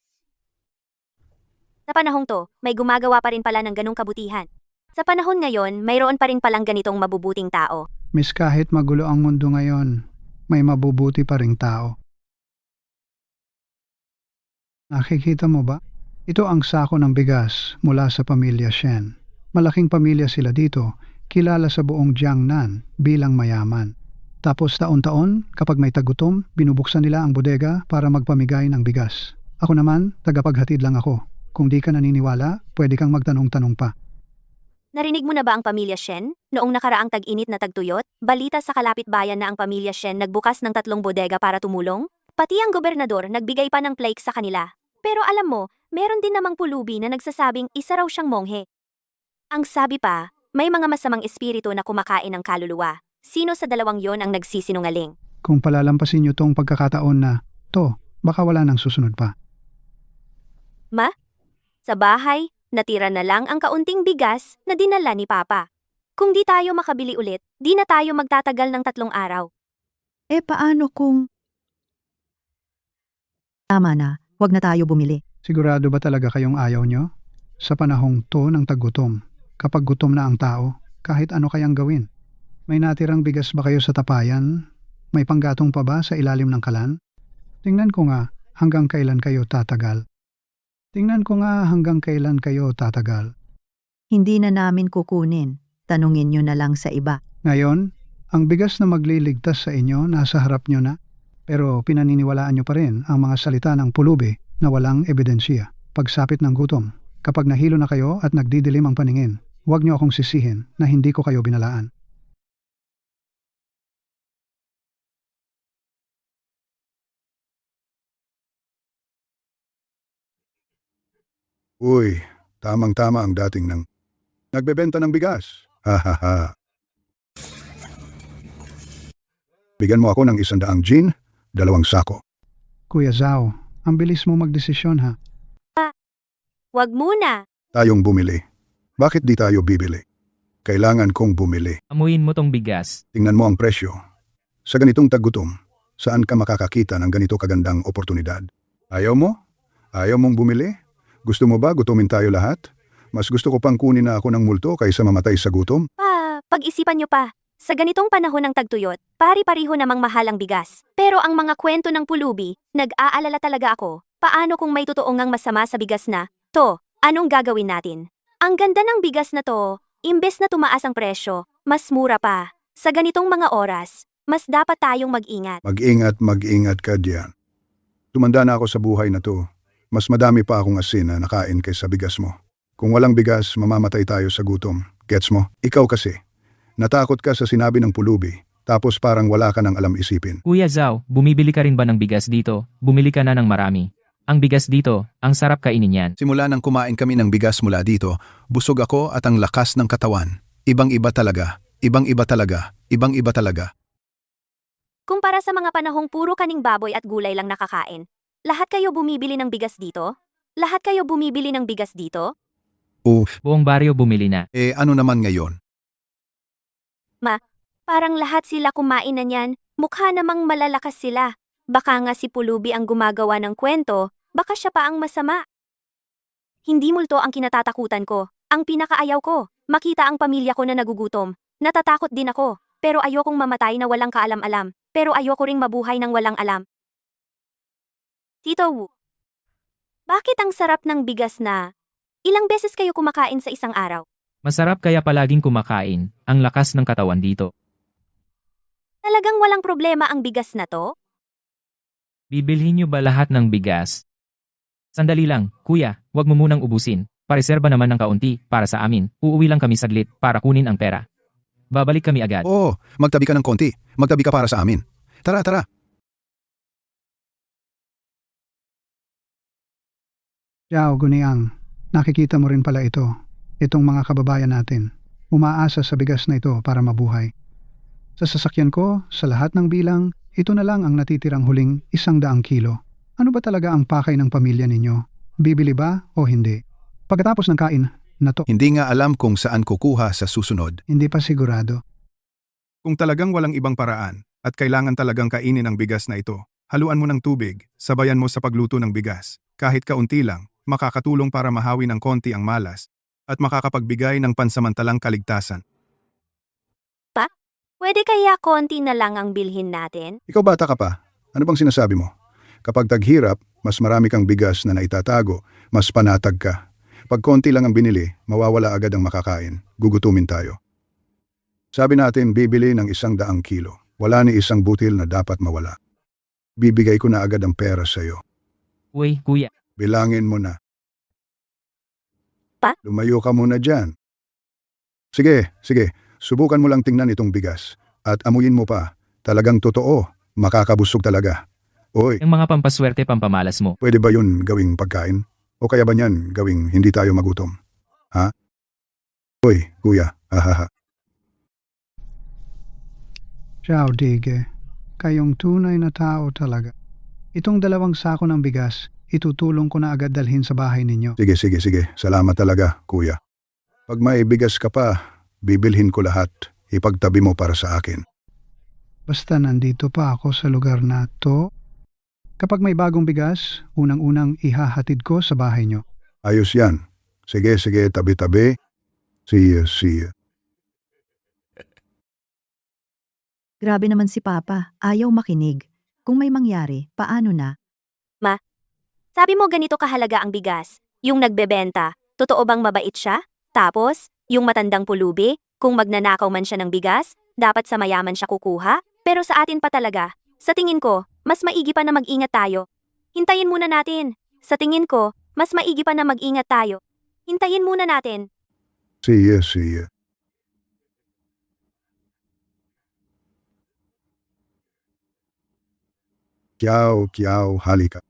Sa panahong to, may gumagawa pa rin pala ng ganong kabutihan. Sa panahon ngayon, mayroon pa rin palang ganitong mabubuting tao. Miss, kahit magulo ang mundo ngayon, may mabubuti pa ring tao. Nakikita mo ba? Ito ang sako ng bigas mula sa pamilya Shen. Malaking pamilya sila dito, kilala sa buong Jiangnan bilang mayaman. Tapos taon-taon, kapag may tagutom, binubuksan nila ang bodega para magpamigay ng bigas. Ako naman, tagapaghatid lang ako. Kung di ka naniniwala, pwede kang magtanong-tanong pa. Narinig mo na ba ang pamilya Shen? Noong nakaraang tag-init na tagtuyot, balita sa kalapit bayan na ang pamilya Shen nagbukas ng 3 bodega para tumulong? Pati ang gobernador nagbigay pa ng plaque sa kanila. Pero alam mo, meron din namang pulubi na nagsasabing isa raw siyang monghe. Ang sabi pa, may mga masamang espiritu na kumakain ng kaluluwa. Sino sa dalawang yon ang nagsisinungaling? Kung palalampasin nyo tong pagkakataon na, baka wala nang susunod pa. Ma? Sa bahay, natira na lang ang kaunting bigas na dinala ni Papa. Kung di tayo makabili ulit, di na tayo magtatagal ng 3 araw. Paano kung... Tama na, wag na tayo bumili. Sigurado ba talaga kayong ayaw nyo? Sa panahong to ng taggutom, kapag gutom na ang tao, kahit ano kayang gawin. May natirang bigas ba kayo sa tapayan? May panggatong pa ba sa ilalim ng kalan? Tingnan ko nga hanggang kailan kayo tatagal. Hindi na namin kukunin. Tanungin nyo na lang sa iba. Ngayon, ang bigas na magliligtas sa inyo nasa harap nyo na, pero pinaniniwalaan nyo pa rin ang mga salita ng pulubi na walang ebidensya. Pagsapit ng gutom, kapag nahilo na kayo at nagdidilim ang paningin, huwag nyo akong sisihin na hindi ko kayo binalaan. Uy, tamang-tama ang dating ng nagbebenta ng bigas. Ha ha ha. Bigyan mo ako ng 100 gin, 2 sako. Kuya Zhao, ang bilis mo magdesisyon ha. Wag muna. Tayong bumili. Bakit di tayo bibili? Kailangan kong bumili. Amuin mo tong bigas. Tingnan mo ang presyo. Sa ganitong taggutom, saan ka makakakita ng ganito kagandang oportunidad? Ayaw mo? Ayaw mong bumili? Gusto mo ba gutumin tayo lahat? Mas gusto ko pang kunin na ako ng multo kaysa mamatay sa gutom? Pag-isipan nyo pa. Sa ganitong panahon ng tagtuyot, pari-pariho namang mahal ang bigas. Pero ang mga kwento ng pulubi, nag-aalala talaga ako. Paano kung may totoo ngang masama sa bigas na, anong gagawin natin? Ang ganda ng bigas na to, imbes na tumaas ang presyo, mas mura pa. Sa ganitong mga oras, mas dapat tayong mag-ingat. Mag-ingat ka diyan. Tumanda na ako sa buhay na to. Mas madami pa akong asin na nakain kaysa bigas mo. Kung walang bigas, mamamatay tayo sa gutom. Gets mo? Ikaw kasi. Natakot ka sa sinabi ng pulubi, tapos parang wala ka ng alam isipin. Kuya Zhao, bumibili ka rin ba ng bigas dito? Bumili ka na ng marami. Ang bigas dito, ang sarap kainin yan. Simula nang kumain kami ng bigas mula dito, busog ako at ang lakas ng katawan. Ibang-iba talaga. Ibang-iba talaga. Ibang-iba talaga. Kumpara sa mga panahong puro kaning baboy at gulay lang nakakain, lahat kayo bumibili ng bigas dito? Lahat kayo bumibili ng bigas dito? Buong baryo bumili na. Ano naman ngayon? Parang lahat sila kumain na niyan, mukha namang malalakas sila. Baka nga si Pulubi ang gumagawa ng kwento, baka siya pa ang masama. Hindi multo ang kinatatakutan ko. Ang pinakaayaw ko, makita ang pamilya ko na nagugutom. Natatakot din ako. pero ayokong mamatay na walang kaalam-alam, pero ayoko ring mabuhay ng walang alam. Tito Wu, bakit ang sarap ng bigas na ilang beses kayo kumakain sa isang araw? Masarap kaya palaging kumakain, ang lakas ng katawan dito. Talagang walang problema ang bigas na to? Bibilhin niyo ba lahat ng bigas? Sandali lang, kuya, wag mo munang ubusin. Pareserba naman ng kaunti, para sa amin. Uuwi lang kami saglit, para kunin ang pera. Babalik kami agad. Oo, magtabi ka ng konti. Magtabi ka para sa amin. Tara, tara. Xiao Guniang, nakikita mo rin pala ito. Itong mga kababayan natin. Umaasa sa bigas na ito para mabuhay. Sa sasakyan ko, sa lahat ng bilang, ito na lang ang natitirang huling 100 kilo. Ano ba talaga ang pakay ng pamilya ninyo? Bibili ba o hindi? Pagkatapos ng kain na to, Hindi nga alam kung saan kukuha sa susunod. hindi pa sigurado. Kung talagang walang ibang paraan at kailangan talagang kainin ang bigas na ito, haluan mo ng tubig, sabayan mo sa pagluto ng bigas. Kahit kaunti lang, makakatulong para mahawi ng konti ang malas at makakapagbigay ng pansamantalang kaligtasan. Pwede kaya konti na lang ang bilhin natin? Ikaw bata ka pa, ano bang sinasabi mo? Kapag taghirap, mas marami kang bigas na naitatago, mas panatag ka. Pag konti lang ang binili, mawawala agad ang makakain. Gugutumin tayo. Sabi natin bibili ng 100 kilo. Wala ni isang butil na dapat mawala. Bibigay ko na agad ang pera sa'yo. Uy, kuya. Bilangin mo na. Pa? Lumayo ka muna dyan. Sige, sige. Subukan mo lang tingnan itong bigas. At amuyin mo pa. Talagang totoo. Makakabusog talaga. Oy, Ang mga pampaswerte pampamalas mo. pwede ba yun gawing pagkain? O kaya ba niyan gawing hindi tayo magutom? Ha? Oy, kuya. Ahaha. Xiao Dige, kayong tunay na tao talaga. Itong 2 sako ng bigas, itutulong ko na agad dalhin sa bahay ninyo. Sige, sige, sige. Salamat talaga, kuya. Pag may bigas ka pa, bibilhin ko lahat. Ipagtabi mo para sa akin. Basta nandito pa ako sa lugar na to. Kapag may bagong bigas, unang-unang ihahatid ko sa bahay nyo. Ayos yan. Sige, sige, tabi-tabi. See you. Grabe naman si Papa, ayaw makinig. Kung may mangyari, paano na? Sabi mo ganito kahalaga ang bigas. Yung nagbebenta, totoo bang mabait siya? Tapos, yung matandang pulubi, kung magnanakaw man siya ng bigas, dapat sa mayaman siya kukuha? Pero sa atin pa talaga. Sa tingin ko, mas maigi pa na mag-ingat tayo. Hintayin muna natin. Sa tingin ko, mas maigi pa na mag-ingat tayo. Hintayin muna natin. See you. Kiyaw, halika.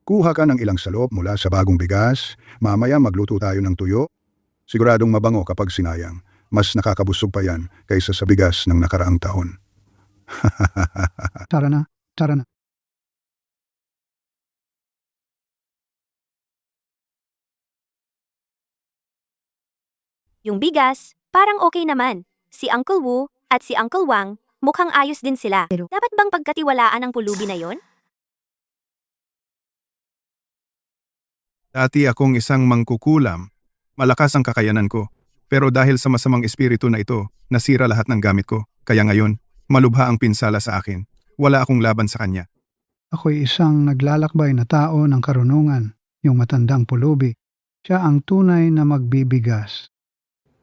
Kuha ka ng ilang salop mula sa bagong bigas. Mamaya magluto tayo ng tuyo. Siguradong mabango kapag sinayang. Mas nakakabusog pa yan kaysa sa bigas ng nakaraang taon. Tara na, tara na. Yung bigas, parang okay naman. Si Uncle Wu at si Uncle Wang, mukhang ayos din sila. Pero- Dapat bang pagkatiwalaan ang pulubi na yon? Dati akong isang mangkukulam. Malakas ang kakayanan ko. Pero dahil sa masamang espiritu na ito, nasira lahat ng gamit ko. Kaya ngayon, malubha ang pinsala sa akin. Wala akong laban sa kanya. Ako'y isang naglalakbay na tao ng karunungan, yung matandang pulubi. Siya ang tunay na magbibigas.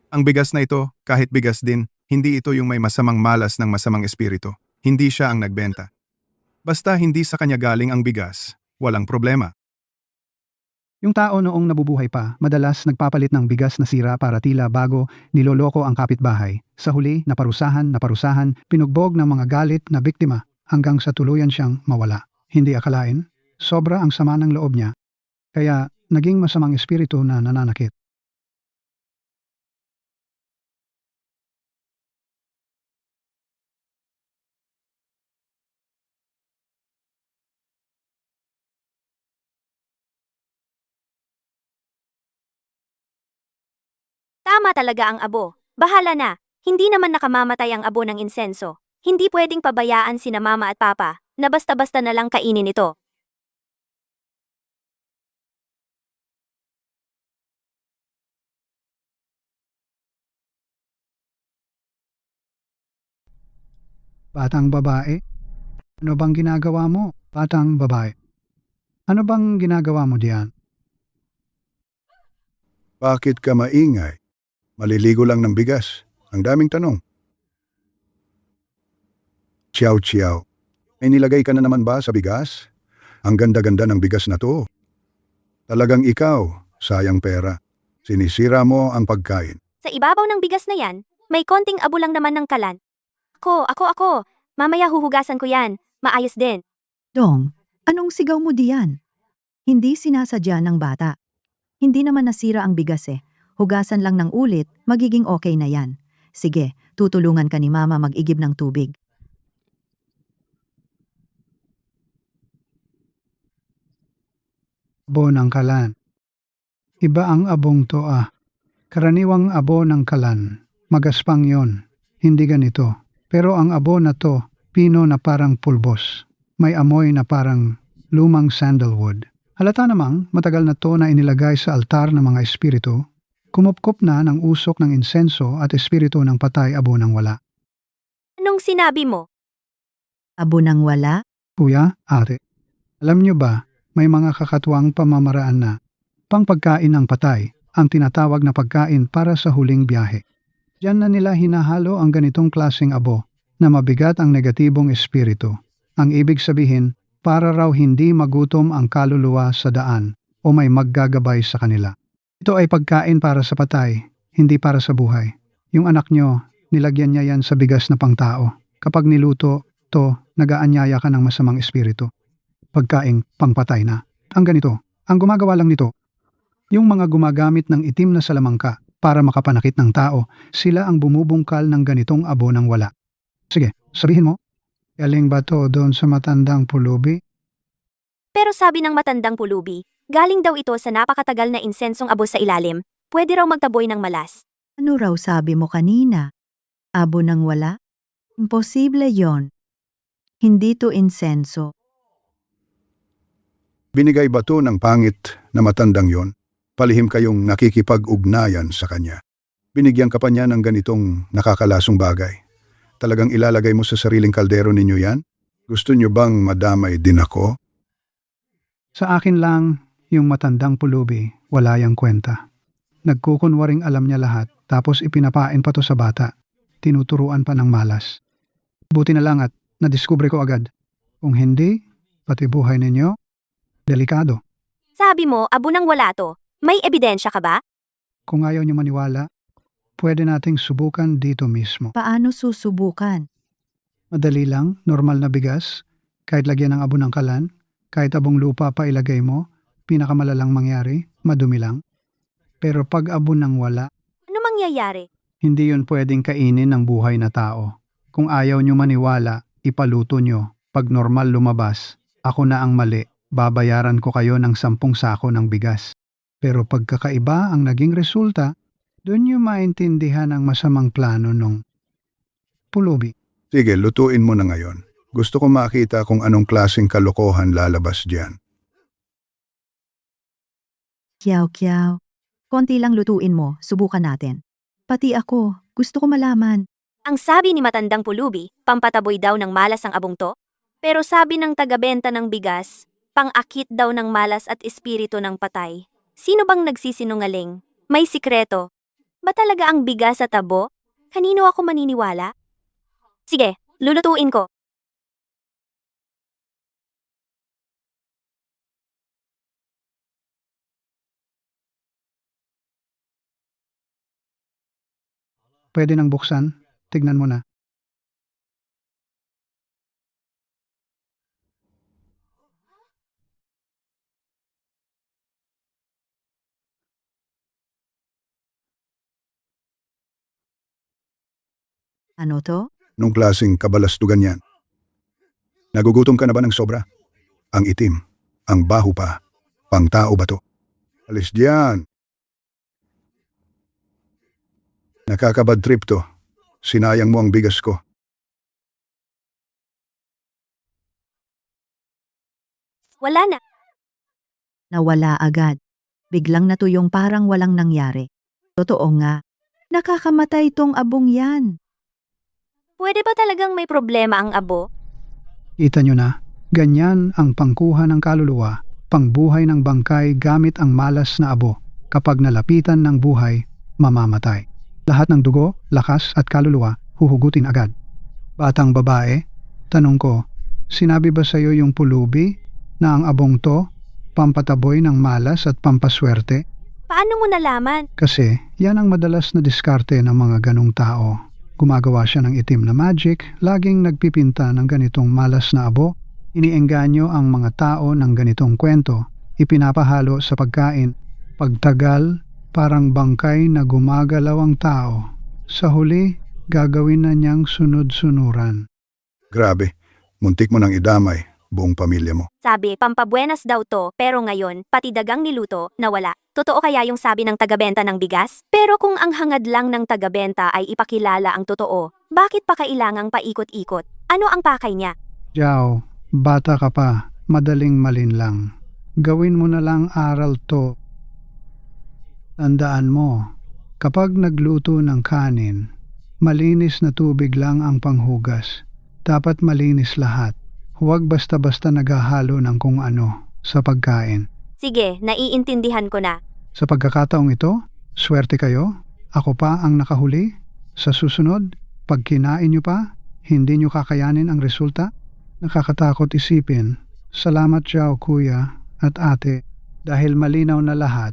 Ang bigas na ito, kahit bigas din, hindi ito yung may masamang malas ng masamang espiritu. Hindi siya ang nagbenta. Basta hindi sa kanya galing ang bigas, walang problema. Yung tao noong nabubuhay pa, madalas nagpapalit ng bigas na sira para tila bago niloloko ang kapitbahay. Sa huli, naparusahan, pinugbog ng mga galit na biktima hanggang sa tuluyan siyang mawala. Hindi akalain, sobra ang sama ng loob niya. Kaya naging masamang espiritu na nananakit. Tama talaga ang abo. Bahala na. Hindi naman nakamamatay ang abo ng insenso. Hindi pwedeng pabayaan sina mama at papa na basta-basta na lang kainin ito. Batang babae? Ano bang ginagawa mo, batang babae? Ano bang ginagawa mo diyan? Bakit ka maingay? Maliligo lang ng bigas. Ang daming tanong. Ciao, ciao. May nilagay ka na naman ba sa bigas? Ang ganda-ganda ng bigas na to. Talagang ikaw, sayang pera. Sinisira mo ang pagkain. Sa ibabaw ng bigas na yan, may konting abo lang naman ng kalan. Ako. Mamaya huhugasan ko yan. Maayos din. Dong, anong sigaw mo diyan? Hindi sinasadya ng bata. Hindi naman nasira ang bigas eh. Hugasan lang ng ulit, magiging okay na yan. Sige, tutulungan ka ni Mama mag-igib ng tubig. Abo ng kalan. Iba ang abong to ah. Karaniwang abo ng kalan. Magaspang yon. Hindi ganito. Pero ang abo na to, pino na parang pulbos. May amoy na parang lumang sandalwood. Halata namang matagal na to na inilagay sa altar ng mga espiritu. Kumupkup na ng usok ng insenso at espiritu ng patay abo ng wala. Anong sinabi mo? Abo nang wala? Kuya, ate, alam nyo ba, may mga kakatuwang pamamaraan na pangpagkain ng patay, ang tinatawag na pagkain para sa huling biyahe. Diyan na nila hinahalo ang ganitong klaseng abo na mabigat ang negatibong espiritu. Ang ibig sabihin, para raw hindi magutom ang kaluluwa sa daan o may maggagabay sa kanila. Ito ay pagkain para sa patay, hindi para sa buhay. Yung anak nyo, nilagyan niya yan sa bigas na pangtao. Kapag niluto, to, nagaanyaya ka ng masamang espiritu. Pagkain pangpatay na. Ang ganito, ang gumagawa lang nito, yung mga gumagamit ng itim na salamangka para makapanakit ng tao, sila ang bumubungkal ng ganitong abo ng wala. Sige, sabihin mo, galing ba to doon sa matandang pulubi? Pero sabi ng matandang pulubi, galing daw ito sa napakatagal na insensong abo sa ilalim. Pwede raw magtaboy ng malas. Ano raw sabi mo kanina? Abo nang wala? Imposible yon. Hindi to insenso. Binigay ba to ng pangit na matandang yon? Palihim kayong nakikipag-ugnayan sa kanya. Binigyan ka pa niya ng ganitong nakakalasong bagay. Talagang ilalagay mo sa sariling kaldero ninyo yan? Gusto niyo bang madamay din ako? Sa akin lang, yung matandang pulubi, wala yang kwenta. Nagkukunwaring alam niya lahat, tapos ipinapain pa to sa bata. Tinuturuan pa ng malas. Buti na lang at nadiskubre ko agad. Kung hindi, pati buhay ninyo, delikado. Sabi mo, abo nang wala to. May ebidensya ka ba? Kung ayaw niyo maniwala, pwede nating subukan dito mismo. Paano susubukan? Madali lang, normal na bigas, kahit lagyan ng abo ng kalan, kahit abong lupa pa ilagay mo, pinakamalalang mangyari, madumi lang. Pero pag abo ng wala, Ano mangyayari? hindi yun pwedeng kainin ng buhay na tao. Kung ayaw niyo maniwala, ipaluto niyo. Pag normal lumabas, ako na ang mali, babayaran ko kayo ng 10 sako ng bigas. Pero pagkakaiba ang naging resulta, doon niyo maintindihan ang masamang plano nung pulubi. Sige, lutuin mo na ngayon. Gusto ko makita kung anong klaseng kalokohan lalabas diyan. Kiyaw. Konti lang lutuin mo, subukan natin. Pati ako, gusto ko malaman. Ang sabi ni matandang pulubi, pampataboy daw ng malas ang abong to. Pero sabi ng tagabenta ng bigas, pang-akit daw ng malas at espiritu ng patay. Sino bang nagsisinungaling? May sikreto. Ba talaga ang bigas at abo? Kanino ako maniniwala? Sige, lulutuin ko. Pwede nang buksan, tignan mo na. Ano to? Nung klaseng kabalastugan yan. Nagugutom ka na ba ng sobra? Ang itim, ang baho pa, pang tao ba to? Alis diyan. Nakakabad trip to. Sinayang mo ang bigas ko. Wala na. Nawala agad. Biglang natuyong parang walang nangyari. Totoo nga. Nakakamatay tong abong yan. Pwede ba talagang may problema ang abo? Kita nyo na, ganyan ang pangkuha ng kaluluwa, pangbuhay ng bangkay gamit ang malas na abo. Kapag nalapitan ng buhay, mamamatay. Lahat ng dugo, lakas at kaluluwa huhugutin agad. Batang babae, tanong ko, sinabi ba sa'yo yung pulubi na ang abong to, pampataboy ng malas at pampaswerte? Paano mo nalaman? Kasi yan ang madalas na diskarte ng mga ganong tao. Gumagawa siya ng itim na magic, laging nagpipinta ng ganitong malas na abo. Iniengganyo ang mga tao ng ganitong kwento, ipinapahalo sa pagkain. Pagtagal, parang bangkay na gumagalaw ang tao. Sa huli, gagawin na niyang sunod-sunuran. Grabe, muntik mo nang idamay buong pamilya mo. Sabi, pampabuenas daw to, pero ngayon, pati dagang niluto, nawala. Totoo kaya yung sabi ng tagabenta ng bigas? Pero kung ang hangad lang ng tagabenta ay ipakilala ang totoo, bakit pa kailangang paikot-ikot? Ano ang pakay niya? Jao, bata ka pa, madaling malinlang. Gawin mo na lang aral to. Tandaan mo, kapag nagluto ng kanin, malinis na tubig lang ang panghugas. Dapat malinis lahat. Huwag basta-basta naghahalo ng kung ano sa pagkain. Sige, naiintindihan ko na. Sa pagkakataong ito, swerte kayo. Ako pa ang nakahuli. Sa susunod, pag kinain nyo pa, hindi nyo kakayanin ang resulta. Nakakatakot isipin. Salamat Jao kuya at ate. Dahil malinaw na lahat,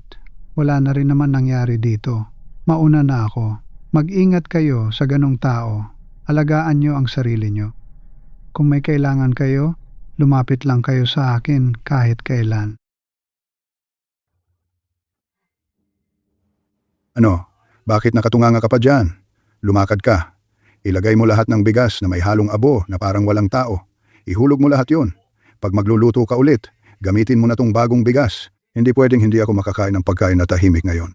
wala na rin naman nangyari dito. Mauna na ako. Mag-ingat kayo sa ganong tao. Alagaan nyo ang sarili nyo. Kung may kailangan kayo, lumapit lang kayo sa akin kahit kailan. Ano? Bakit nakatunganga ka pa dyan? Lumakad ka. Ilagay mo lahat ng bigas na may halong abo na parang walang tao. Ihulog mo lahat yon. Pag magluluto ka ulit, gamitin mo na tong bagong bigas. Hindi pwedeng hindi ako makakain ng pagkain na tahimik ngayon.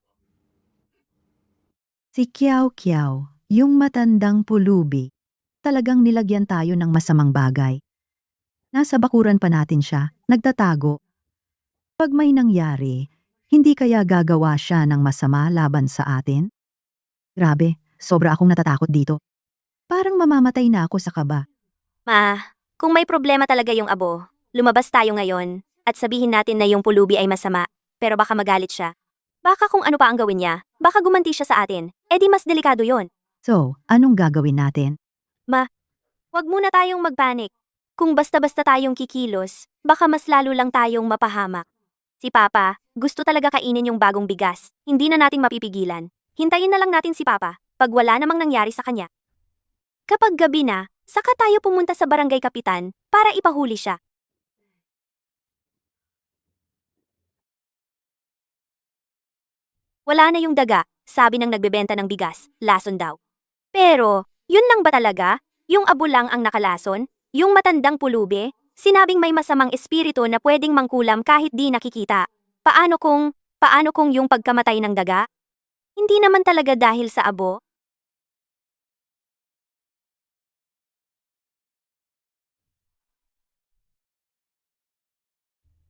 Si Kiao Kiao, yung matandang pulubi, talagang nilagyan tayo ng masamang bagay. Nasa bakuran pa natin siya, nagtatago. Pag may nangyari, hindi kaya gagawa siya ng masama laban sa atin? Grabe, sobra akong natatakot dito. Parang mamamatay na ako sa kaba. Ma, kung may problema talaga yung abo, lumabas tayo ngayon at sabihin natin na yung pulubi ay masama, pero baka magalit siya. Baka kung ano pa ang gawin niya, baka gumanti siya sa atin, edi mas delikado yon. So, anong gagawin natin? Huwag muna tayong magpanik. Kung basta-basta tayong kikilos, baka mas lalo lang tayong mapahamak. Si Papa, gusto talaga kainin yung bagong bigas. Hindi na natin mapipigilan. Hintayin na lang natin si Papa, pag wala namang nangyari sa kanya. Kapag gabi na, saka tayo pumunta sa barangay kapitan para ipahuli siya. Wala na yung daga, sabi ng nagbebenta ng bigas, lason daw. Pero, yun lang ba talaga? Yung abo lang ang nakalason? Yung matandang pulubi? Sinabing may masamang espiritu na pwedeng mangkulam kahit di nakikita. Paano kung yung pagkamatay ng daga? Hindi naman talaga dahil sa abo?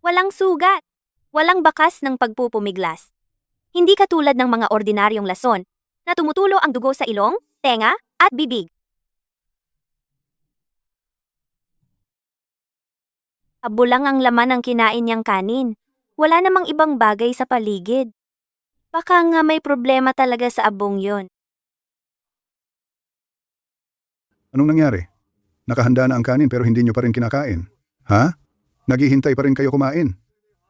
Walang sugat. Walang bakas ng pagpupumiglas. Hindi katulad ng mga ordinaryong lason na tumutulo ang dugo sa ilong, tenga, at bibig. Abo lang ang laman ng kinain niyang kanin. Wala namang ibang bagay sa paligid. Baka nga may problema talaga sa abong yon. Anong nangyari? Nakahanda na ang kanin pero hindi nyo pa rin kinakain. Ha? Naghihintay pa rin kayo kumain.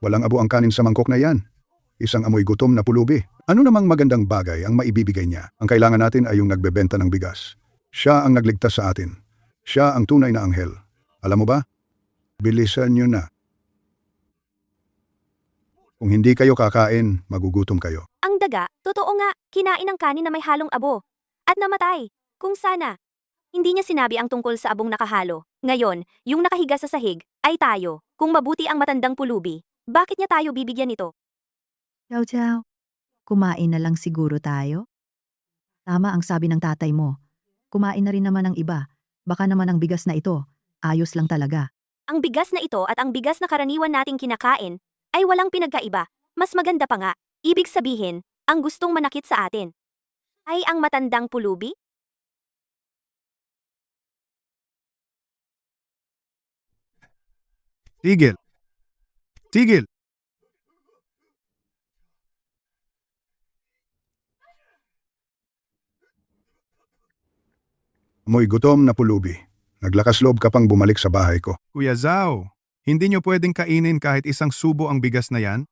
Walang abo ang kanin sa mangkok na yan. Isang amoy gutom na pulubi. Ano namang magandang bagay ang maibibigay niya? Ang kailangan natin ay yung nagbebenta ng bigas. Siya ang nagligtas sa atin. Siya ang tunay na anghel. Alam mo ba? Bilisan nyo na. Kung hindi kayo kakain, magugutom kayo. Ang daga, totoo nga, kinain ang kanin na may halong abo. At namatay. Kung sana. Hindi niya sinabi ang tungkol sa abong nakahalo. Ngayon, yung nakahiga sa sahig, ay tayo. Kung mabuti ang matandang pulubi, bakit niya tayo bibigyan nito? Ciao, ciao. Kumain na lang siguro tayo? Tama ang sabi ng tatay mo. Kumain na rin naman ang iba. Baka naman ang bigas na ito, ayos lang talaga. Ang bigas na ito at ang bigas na karaniwan nating kinakain ay walang pinagkaiba. Mas maganda pa nga. Ibig sabihin, ang gustong manakit sa atin ay ang matandang pulubi? Tigil! Tigil! Amoy gutom na pulubi. Naglakas loob ka pang bumalik sa bahay ko. Kuya Zhao, hindi nyo pwedeng kainin kahit isang subo ang bigas na yan?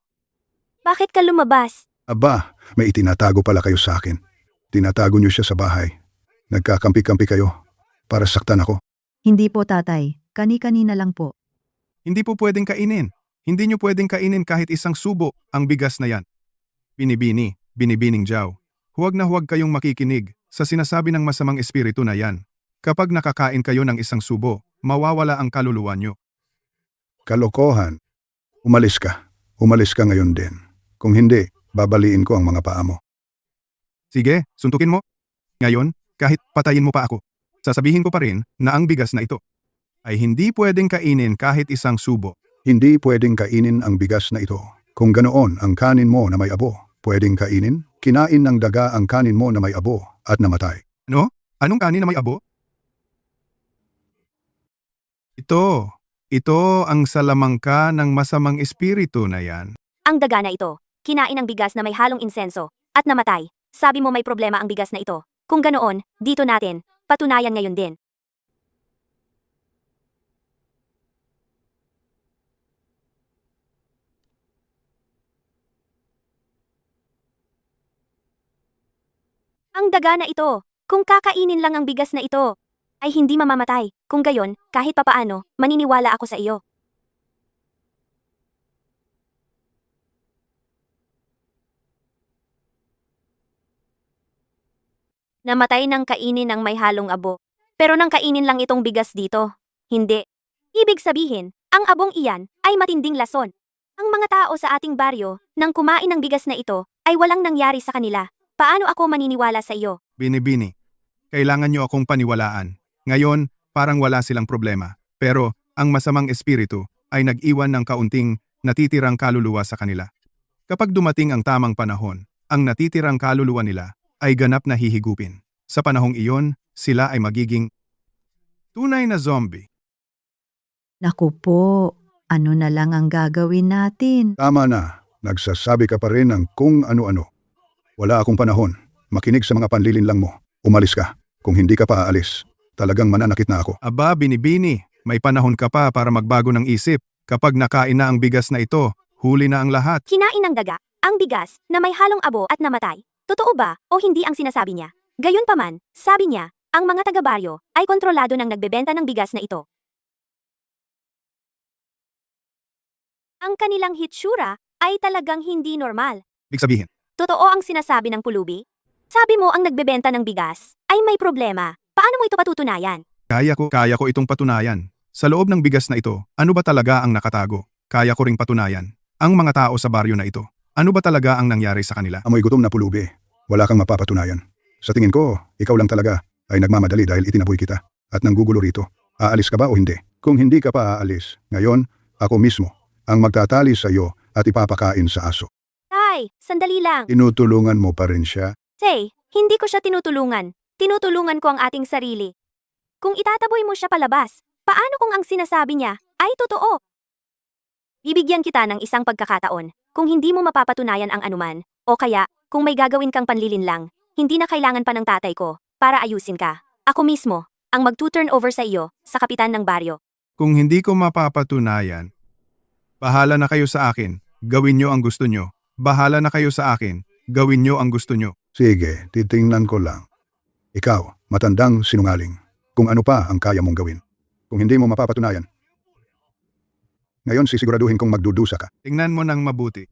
Bakit ka lumabas? Aba, may itinatago pala kayo sa akin. Tinatago niyo siya sa bahay. Nagkakampi-kampi kayo para saktan ako. Hindi po tatay, kani-kanina lang po. Hindi po pwedeng kainin. Hindi nyo pwedeng kainin kahit isang subo ang bigas na yan. Binibining Zhao. Huwag na huwag kayong makikinig sa sinasabi ng masamang espiritu na yan. Kapag nakakain kayo ng isang subo, mawawala ang kaluluwa nyo. Kalokohan. Umalis ka. Umalis ka ngayon din. Kung hindi, babaliin ko ang mga paa mo. Sige, suntukin mo. Ngayon, kahit patayin mo pa ako, sasabihin ko pa rin na ang bigas na ito ay hindi pwedeng kainin kahit isang subo. Hindi pwedeng kainin ang bigas na ito. Kung ganoon ang kanin mo na may abo, pwedeng kainin? Kinain ng daga ang kanin mo na may abo at namatay. Ano? Anong kanin na may abo? Ito ang salamangka ng masamang espiritu na yan. Ang daga na ito, kinain ng bigas na may halong insenso, at namatay. Sabi mo may problema ang bigas na ito. Kung ganoon, dito natin, patunayan ngayon din. Ang daga na ito, kung kakainin lang ang bigas na ito, ay hindi mamamatay. Kung gayon, kahit papaano, maniniwala ako sa iyo. Namatay ng kainin ng may halong abo. Pero nang kainin lang itong bigas dito, hindi. Ibig sabihin, ang abong iyan ay matinding lason. Ang mga tao sa ating baryo, nang kumain ng bigas na ito, ay walang nangyari sa kanila. Paano ako maniniwala sa iyo? Binibini. Kailangan nyo akong paniwalaan. Ngayon, parang wala silang problema. Pero, ang masamang espiritu ay nag-iwan ng kaunting natitirang kaluluwa sa kanila. Kapag dumating ang tamang panahon, ang natitirang kaluluwa nila ay ganap na hihigupin. Sa panahong iyon, sila ay magiging tunay na zombie. Naku po, ano na lang ang gagawin natin? Tama na. Nagsasabi ka pa rin ng kung ano-ano. Wala akong panahon. Makinig sa mga panlilinlang mo. Umalis ka. Kung hindi ka pa aalis, talagang mananakit na ako. Aba, binibini, may panahon ka pa para magbago ng isip. Kapag nakain na ang bigas na ito, huli na ang lahat. Kinain ng daga, ang bigas, na may halong abo at namatay. Totoo ba o hindi ang sinasabi niya? Gayunpaman, sabi niya, ang mga taga-baryo ay kontrolado ng nagbebenta ng bigas na ito. Ang kanilang hitsura ay talagang hindi normal. Ibig sabihin, Totoo ang sinasabi ng pulubi? Sabi mo ang nagbebenta ng bigas ay may problema. Paano mo ito patutunayan? kaya ko itong patunayan. Sa loob ng bigas na ito, ano ba talaga ang nakatago? Kaya ko ring patunayan. Ang mga tao sa baryo na ito, ano ba talaga ang nangyari sa kanila? Amoy gutom na pulubi. Wala kang mapapatunayan. Sa tingin ko, ikaw lang talaga ay nagmamadali dahil itinaboy kita at nanggugulo rito. Aalis ka ba o hindi? Kung hindi ka pa aalis, ngayon, ako mismo ang magtatali sa iyo at ipapakain sa aso. Tay, sandali lang. Tinutulungan mo pa rin siya? Say, hindi ko siya tinutulungan. Tinutulungan ko ang ating sarili. Kung itataboy mo siya palabas, paano kung ang sinasabi niya ay totoo? Bibigyan kita ng isang pagkakataon. Kung hindi mo mapapatunayan ang anuman, o kaya, kung may gagawin kang panlilinlang, hindi na kailangan pa ng tatay ko para ayusin ka. Ako mismo, ang mag-turn over sa iyo, sa kapitan ng baryo. Kung hindi ko mapapatunayan, bahala na kayo sa akin, gawin nyo ang gusto nyo. Bahala na kayo sa akin, gawin nyo ang gusto nyo. Sige, titingnan ko lang. Ikaw, matandang sinungaling. Kung ano pa ang kaya mong gawin. Kung hindi mo mapapatunayan. Ngayon sisiguraduhin kong magdudusa ka. Tingnan mo ng mabuti.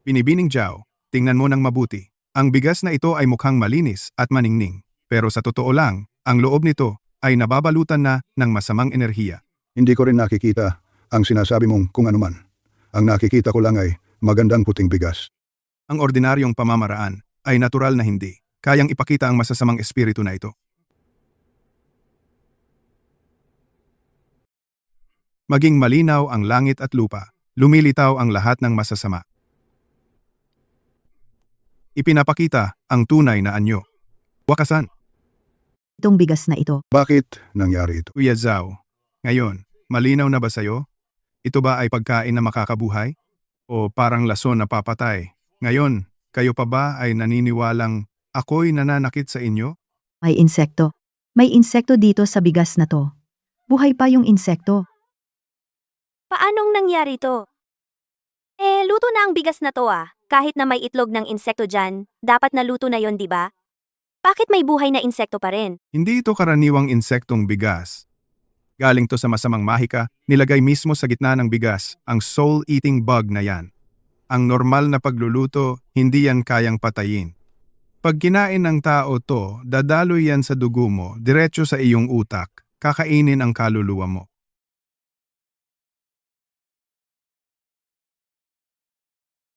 Binibining Zhao, tingnan mo ng mabuti. Ang bigas na ito ay mukhang malinis at maningning. Pero sa totoo lang, ang loob nito ay nababalutan na ng masamang enerhiya. Hindi ko rin nakikita ang sinasabi mong kung anuman. Ang nakikita ko lang ay magandang puting bigas. Ang ordinaryong pamamaraan ay natural na hindi. Kayang ipakita ang masasamang espiritu na ito. Maging malinaw ang langit at lupa, lumilitaw ang lahat ng masasama. Ipinapakita ang tunay na anyo. Wakasan, Itong bigas na ito. Bakit nangyari ito? Kuya Zhao. Ngayon, malinaw na ba sa'yo? Ito ba ay pagkain na makakabuhay? O parang lason na papatay? Ngayon, kayo pa ba ay naniniwalang ako'y nananakit sa inyo? May insekto. May insekto dito sa bigas na to. Buhay pa yung insekto. Paanong nangyari to? Luto na ang bigas na to ah. Kahit na may itlog ng insekto dyan, dapat naluto na yon, di ba? Bakit may buhay na insekto pa rin? Hindi ito karaniwang insektong bigas. Galing to sa masamang mahika, nilagay mismo sa gitna ng bigas ang soul-eating bug na yan. Ang normal na pagluluto, hindi yan kayang patayin. Pag kinain ng tao to, dadaloy yan sa dugo mo, diretso sa iyong utak, kakainin ang kaluluwa mo.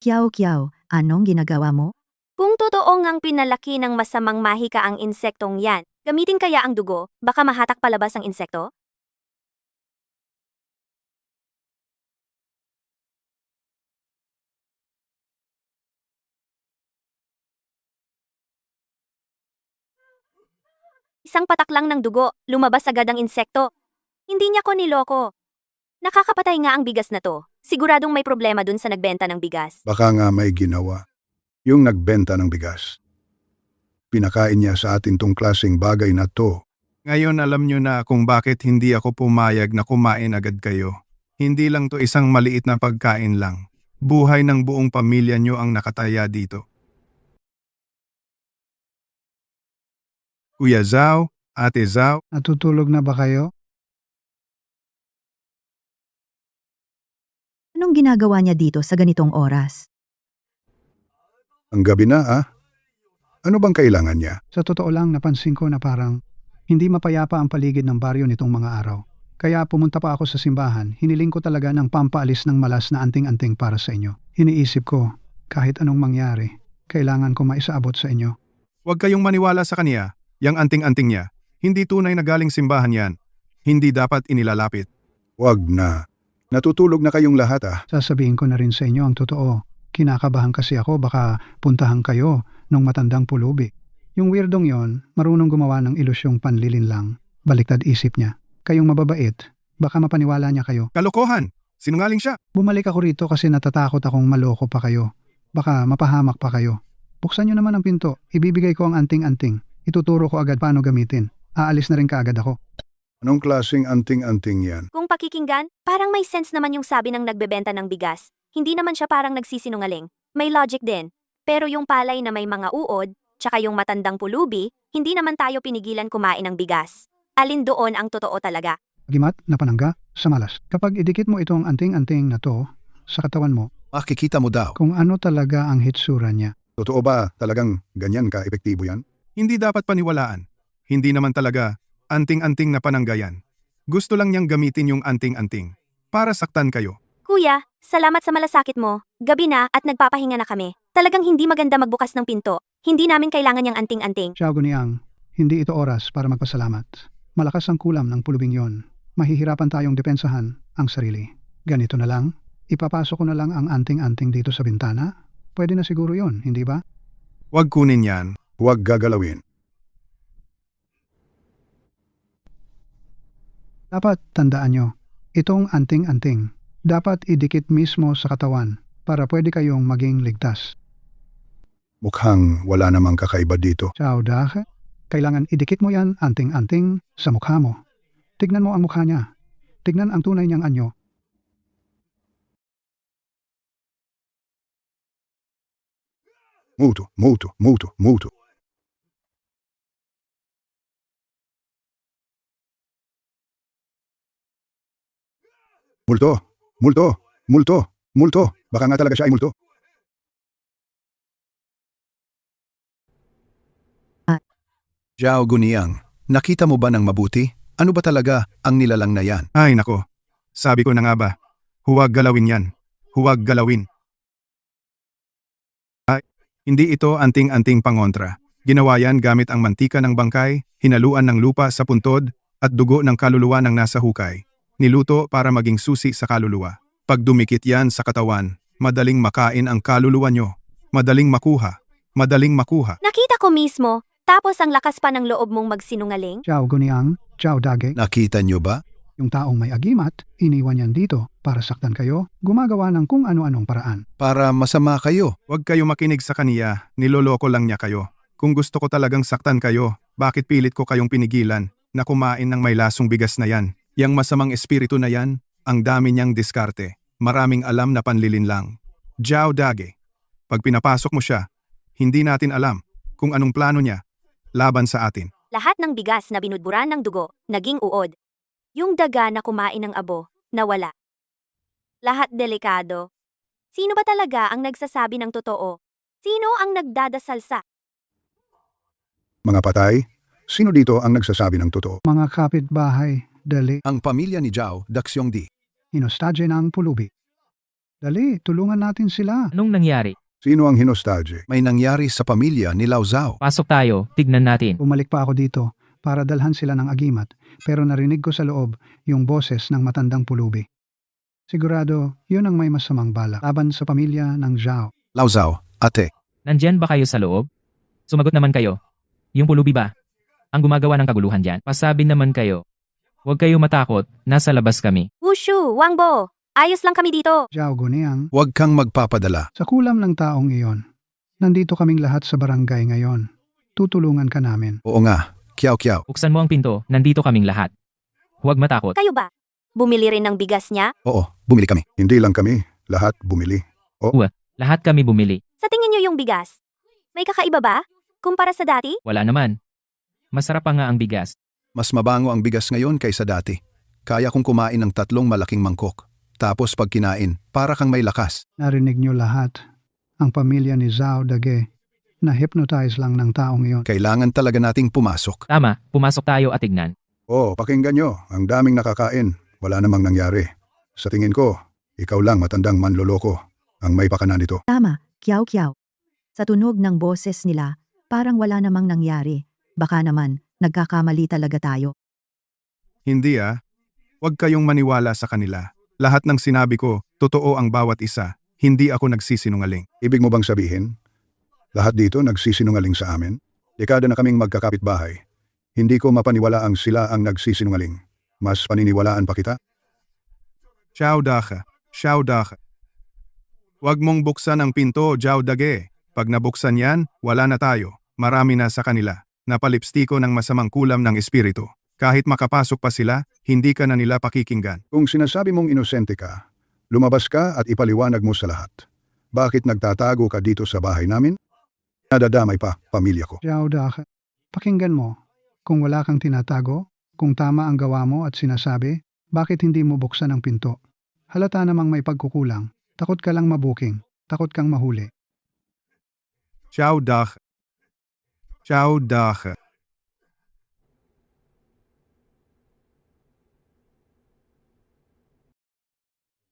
Kiao, anong ginagawa mo? Kung totoo ngang pinalaki ng masamang mahika ang insektong yan, gamitin kaya ang dugo, baka mahatak palabas ang insekto? Isang patak lang ng dugo, lumabas agad ang insekto. Hindi niya ko niloko. Nakakapatay nga ang bigas na to. Siguradong may problema dun sa nagbenta ng bigas. Baka nga may ginawa. Yung nagbenta ng bigas. Pinakain niya sa atin tong klaseng bagay na to. Ngayon alam nyo na kung bakit hindi ako pumayag na kumain agad kayo. Hindi lang to isang maliit na pagkain lang. Buhay ng buong pamilya nyo ang nakataya dito. Kuya Zhao, Ate Zhao, Natutulog na ba kayo? Anong ginagawa niya dito sa ganitong oras? Ang gabi na ah. Ano bang kailangan niya? Sa totoo lang, napansin ko na parang hindi mapayapa ang paligid ng baryo nitong mga araw. Kaya pumunta pa ako sa simbahan, hiniling ko talaga ng pampaalis ng malas na anting-anting para sa inyo. Iniisip ko, kahit anong mangyari, kailangan ko maisaabot sa inyo. huwag kayong maniwala sa kaniya. Yang anting-anting niya, hindi tunay na galing simbahan yan. Hindi dapat inilalapit. Wag na. Natutulog na kayong lahat ah. Sasabihin ko na rin sa inyo ang totoo. Kinakabahan kasi ako baka puntahan kayo nung matandang pulubi. Yung weirdong yon, marunong gumawa ng ilusyong panlilinlang. Baliktad isip niya. Kayong mababait, baka mapaniwala niya kayo. Kalokohan! Sinungaling siya! Bumalik ako rito kasi natatakot akong maloko pa kayo. Baka mapahamak pa kayo. Buksan niyo naman ang pinto. Ibibigay ko ang anting-anting. Ituturo ko agad paano gamitin. Aalis na rin kaagad ako. Anong klaseng anting-anting yan? Kung pakikinggan, parang may sense naman yung sabi ng nagbebenta ng bigas. Hindi naman siya parang nagsisinungaling. May logic din. Pero yung palay na may mga uod, tsaka yung matandang pulubi, hindi naman tayo pinigilan kumain ng bigas. Alin doon ang totoo talaga? Gimat na panangga sa malas. Kapag idikit mo itong anting-anting na to sa katawan mo, Makikita mo daw. kung ano talaga ang hitsura niya. Totoo ba talagang ganyan ka-epektibo yan? Hindi dapat paniwalaan. Hindi naman talaga anting-anting na pananggayan. Gusto lang niyang gamitin yung anting-anting para saktan kayo. Kuya, salamat sa malasakit mo. Gabi na at nagpapahinga na kami. Talagang hindi maganda magbukas ng pinto. Hindi namin kailangan yung anting-anting. Xiao Guniang, hindi ito oras para magpasalamat. Malakas ang kulam ng pulubing yon. Mahihirapan tayong depensahan ang sarili. Ganito na lang, ipapasok ko na lang ang anting-anting dito sa bintana. Pwede na siguro yon, hindi ba? Huwag kunin yan. Huwag gagalawin. Dapat tandaan nyo, itong anting-anting, dapat idikit mismo sa katawan para pwede kayong maging ligtas. Mukhang wala namang kakaiba dito. Xiao Dahe, kailangan idikit mo yan anting-anting sa mukha mo. Tignan mo ang mukha niya. Tignan ang tunay niyang anyo. Muto, muto, muto, muto. Multo, multo, multo, multo. Baka nga talaga siya ay multo. Zhao Guniang, nakita mo ba ng mabuti? Ano ba talaga ang nilalang na yan? Ay nako, sabi ko na nga ba, huwag galawin yan. Huwag galawin. Ay, hindi ito anting-anting pangontra. Ginawa yan gamit ang mantika ng bangkay, hinaluan ng lupa sa puntod, at dugo ng kaluluwa ng nasa hukay. Niluto para maging susi sa kaluluwa. Pag dumikit yan sa katawan, madaling makain ang kaluluwa nyo. Madaling makuha. madaling makuha. Nakita ko mismo, tapos ang lakas pa ng loob mong magsinungaling? Ciao Guniang, ciao Dage. Nakita niyo ba? Yung taong may agimat, iniwan yan dito para saktan kayo, gumagawa ng kung ano-anong paraan. Para masama kayo. Huwag kayo makinig sa kaniya, niloloko lang niya kayo. Kung gusto ko talagang saktan kayo, bakit pilit ko kayong pinigilan na kumain ng may lasong bigas na yan? Yang masamang espiritu na yan, ang dami niyang diskarte. Maraming alam na panlilin lang. Jiao Dage, pag pinapasok mo siya, hindi natin alam kung anong plano niya laban sa atin. Lahat ng bigas na binudburan ng dugo, naging uod. Yung daga na kumain ng abo, nawala. Lahat delikado. Sino ba talaga ang nagsasabi ng totoo? Sino ang nagdadasal sa... Mga patay, sino dito ang nagsasabi ng totoo? Mga kapitbahay, dali, Ang pamilya ni Zhao Daxiongdi. hinostadya na ang pulubi. Dali, tulungan natin sila. Anong nangyari? Sino ang hinostalge? May nangyari sa pamilya ni Lao Zhao. Pasok tayo, tignan natin. Bumalik pa ako dito para dalhan sila ng agimat, pero narinig ko sa loob yung boses ng matandang pulubi. Sigurado, yun ang may masamang balak laban sa pamilya ng Zhao. Lao Zhao, ate. Nandyan ba kayo sa loob? Sumagot naman kayo. Yung pulubi ba? Ang gumagawa ng kaguluhan dyan? Pasabi naman kayo. Huwag kayo matakot, nasa labas kami. Wushu, Wangbo! Ayos lang kami dito! Zhao Guniang, Huwag kang magpapadala. sa kulam ng taong iyon, nandito kaming lahat sa barangay ngayon. Tutulungan ka namin. Oo nga, Kiao. Buksan mo ang pinto, nandito kaming lahat. Huwag matakot. Kayo ba? Bumili rin ng bigas niya? Oo, bumili kami. Hindi lang kami, lahat bumili. Lahat kami bumili. Sa tingin niyo yung bigas? May kakaiba ba? Kumpara sa dati? Wala naman. Masarap pa nga ang bigas. Mas mabango ang bigas ngayon kaysa dati. Kaya kong kumain ng 3 malaking mangkok. Tapos pag kinain, para kang may lakas. Narinig niyo lahat. Ang pamilya ni Zhao Dage, na-hypnotize lang ng taong iyon. Kailangan talaga nating pumasok. Tama, pumasok tayo at tignan. Oh, pakinggan nyo, ang daming nakakain. Wala namang nangyari. Sa tingin ko, ikaw lang matandang manloloko ang may pakana nito. Tama, Kiao. Sa tunog ng boses nila, parang wala namang nangyari. Baka naman, nagkakamali talaga tayo. Hindi huwag kayong maniwala sa kanila. Lahat ng sinabi ko, totoo ang bawat isa. Hindi ako nagsisinungaling. Ibig mo bang sabihin, lahat dito nagsisinungaling sa amin? Dekada na kaming magkakapitbahay. Hindi ko mapaniwala ang sila ang nagsisinungaling. Mas paniniwalaan pa kita? Xiao Dage. Huwag mong buksan ang pinto, Jiao Dage. Pag nabuksan yan, wala na tayo. Marami na sa kanila. Napalipstiko ng masamang kulam ng espiritu. Kahit makapasok pa sila, hindi ka na nila pakikinggan. Kung sinasabi mong inosente ka, lumabas ka at ipaliwanag mo sa lahat. Bakit nagtatago ka dito sa bahay namin? Nadadamay pa pamilya ko. Zhao Dage, pakinggan mo. Kung wala kang tinatago, kung tama ang gawa mo at sinasabi, bakit hindi mo buksan ang pinto? Halata namang may pagkukulang. Takot ka lang mabuking. Takot kang mahuli. Xiao Dage.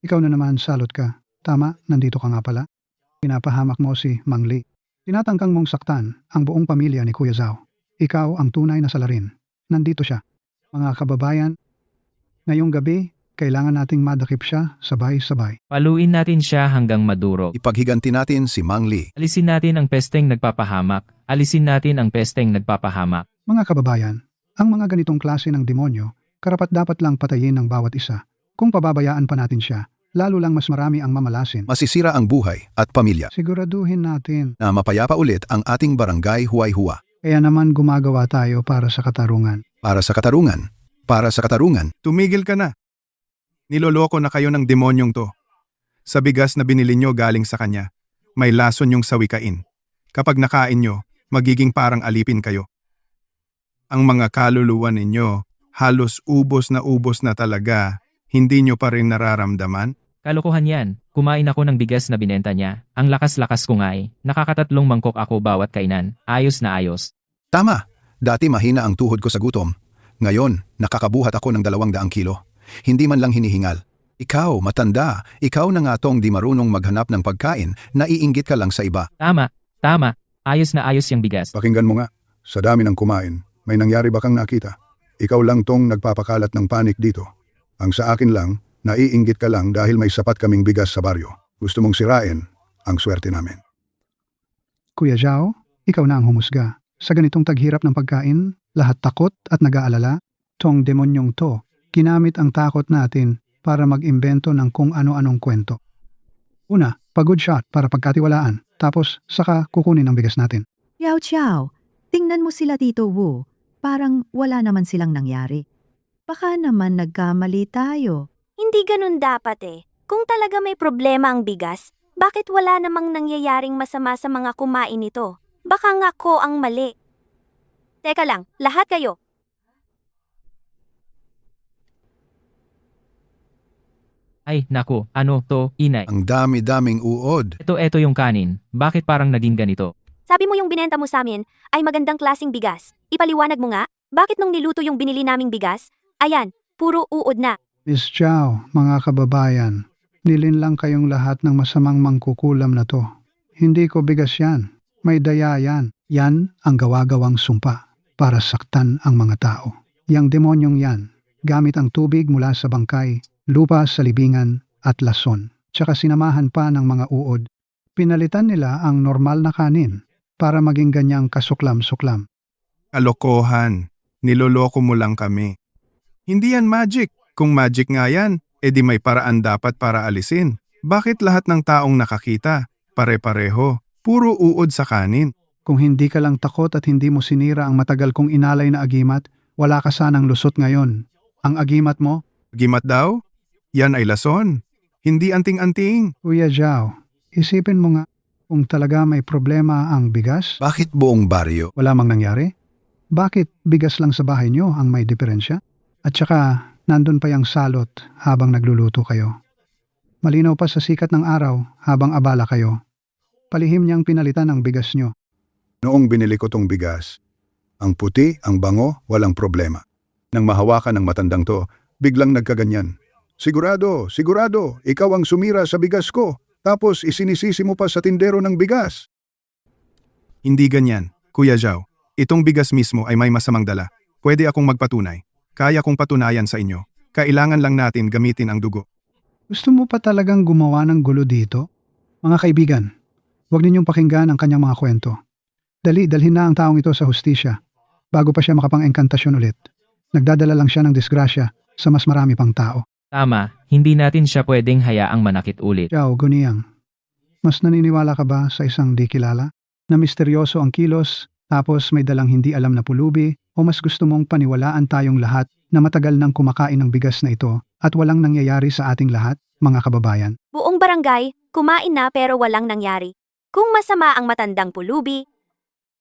Ikaw na naman, salot ka. Tama, nandito ka nga pala. Pinapahamak mo si Mang Li. Tinatangkang mong saktan ang buong pamilya ni Kuya Zhao. Ikaw ang tunay na salarin. Nandito siya. Mga kababayan, ngayong gabi, kailangan nating madakip siya sabay-sabay. Paluin natin siya hanggang madurog. Ipaghiganti natin si Mang Li. Alisin natin ang pesteng nagpapahamak. Alisin natin ang pesteng nagpapahamak. Mga kababayan, ang mga ganitong klase ng demonyo, karapat-dapat lang patayin ng bawat isa. Kung pababayaan pa natin siya, lalo lang mas marami ang mamalasin. Masisira ang buhay at pamilya. Siguraduhin natin. Na mapayapa ulit ang ating barangay Huayhua. Kaya naman gumagawa tayo para sa katarungan. Para sa katarungan. Para sa katarungan. Tumigil ka na. Niloloko na kayo ng demonyong to. Sa bigas na binili nyo galing sa kanya, may lason yung sawikain. Kapag nakain nyo, magiging parang alipin kayo. Ang mga kaluluwa ninyo, halos ubos na talaga. Hindi nyo pa rin nararamdaman? Kalokohan yan. Kumain ako ng bigas na binenta niya. Ang lakas-lakas ko nga Nakakatatlong mangkok ako bawat kainan. Ayos na ayos. Tama. Dati mahina ang tuhod ko sa gutom. Ngayon, nakakabuhat ako ng 200 kilo. Hindi man lang hinihingal. Ikaw, matanda. Ikaw na nga tong di marunong maghanap ng pagkain, naiinggit ka lang sa iba. Tama. Ayos na ayos yung bigas. Pakinggan mo nga, sa dami ng kumain, may nangyari ba kang nakita? Ikaw lang tong nagpapakalat ng panik dito. Ang sa akin lang, naiinggit ka lang dahil may sapat kaming bigas sa baryo. Gusto mong sirain ang swerte namin. Kuya Zhao, ikaw na ang humusga. Sa ganitong taghirap ng pagkain, lahat takot at nag-aalala. Tong demonyong to, ginamit ang takot natin para mag-imbento ng kung ano-anong kwento. Una, pag-good shot para pagkatiwalaan. Tapos, saka kukunin ang bigas natin. Yao Chiao, tingnan mo sila Tito Wu. Parang wala naman silang nangyari. Baka naman nagkamali tayo. Hindi ganun dapat eh. Kung talaga may problema ang bigas, bakit wala namang nangyayaring masama sa mga kumain nito? Baka nga ko ang mali. Teka lang, lahat kayo. Ay, naku, ano to, inay. Ang dami-daming uod. Ito yung kanin. Bakit parang naging ganito? Sabi mo yung binenta mo sa amin ay magandang klasing bigas. Ipaliwanag mo nga, bakit nung niluto yung binili naming bigas? Ayan, puro uod na. Miss Zhao, mga kababayan, nilinlang kayong lahat ng masamang mangkukulam na to. Hindi ko bigas yan. May daya yan. Yan ang gawa-gawang sumpa para saktan ang mga tao. Yang demonyong yan, gamit ang tubig mula sa bangkay, lupa sa libingan at lason. Tsaka sinamahan pa ng mga uod. Pinalitan nila ang normal na kanin para maging ganyang kasuklam-suklam. Kalokohan. Niloloko mo lang kami. Hindi yan magic. Kung magic nga yan, edi may paraan dapat para alisin. Bakit lahat ng taong nakakita? Pare-pareho. Puro uod sa kanin. Kung hindi ka lang takot at hindi mo sinira ang matagal kong inalay na agimat, wala ka sanang lusot ngayon. Ang agimat mo, Gimat daw? Yan ay lason. Hindi anting-anting. Kuya Zhao, isipin mo nga, kung talaga may problema ang bigas, Bakit buong baryo? wala mang nangyari? Bakit bigas lang sa bahay nyo ang may diferensya? At saka, nandun pa yung salot habang nagluluto kayo. Malinaw pa sa sikat ng araw habang abala kayo. Palihim niyang pinalitan ang bigas nyo. Noong binili ko tong bigas, ang puti, ang bango, walang problema. Nang mahawakan ng matandang to, biglang nagkaganyan. Sigurado, ikaw ang sumira sa bigas ko. Tapos isinisisi mo pa sa tindero ng bigas. Hindi ganyan. Kuya Zhao, itong bigas mismo ay may masamang dala. Pwede akong magpatunay. Kaya kong patunayan sa inyo. Kailangan lang natin gamitin ang dugo. Gusto mo pa talagang gumawa ng gulo dito? Mga kaibigan, huwag ninyong pakinggan ang kanyang mga kwento. Dalhin na ang taong ito sa hustisya bago pa siya makapang-engkantasyon ulit. Nagdadala lang siya ng disgrasya sa mas marami pang tao. Tama, hindi natin siya pwedeng hayaang manakit ulit. Zhao, Guniang, mas naniniwala ka ba sa isang di kilala? Na misteryoso ang kilos, tapos may dalang hindi alam na pulubi, o mas gusto mong paniwalaan tayong lahat na matagal nang kumakain ng bigas na ito at walang nangyayari sa ating lahat, mga kababayan? Buong barangay, kumain na pero walang nangyari. Kung masama ang matandang pulubi,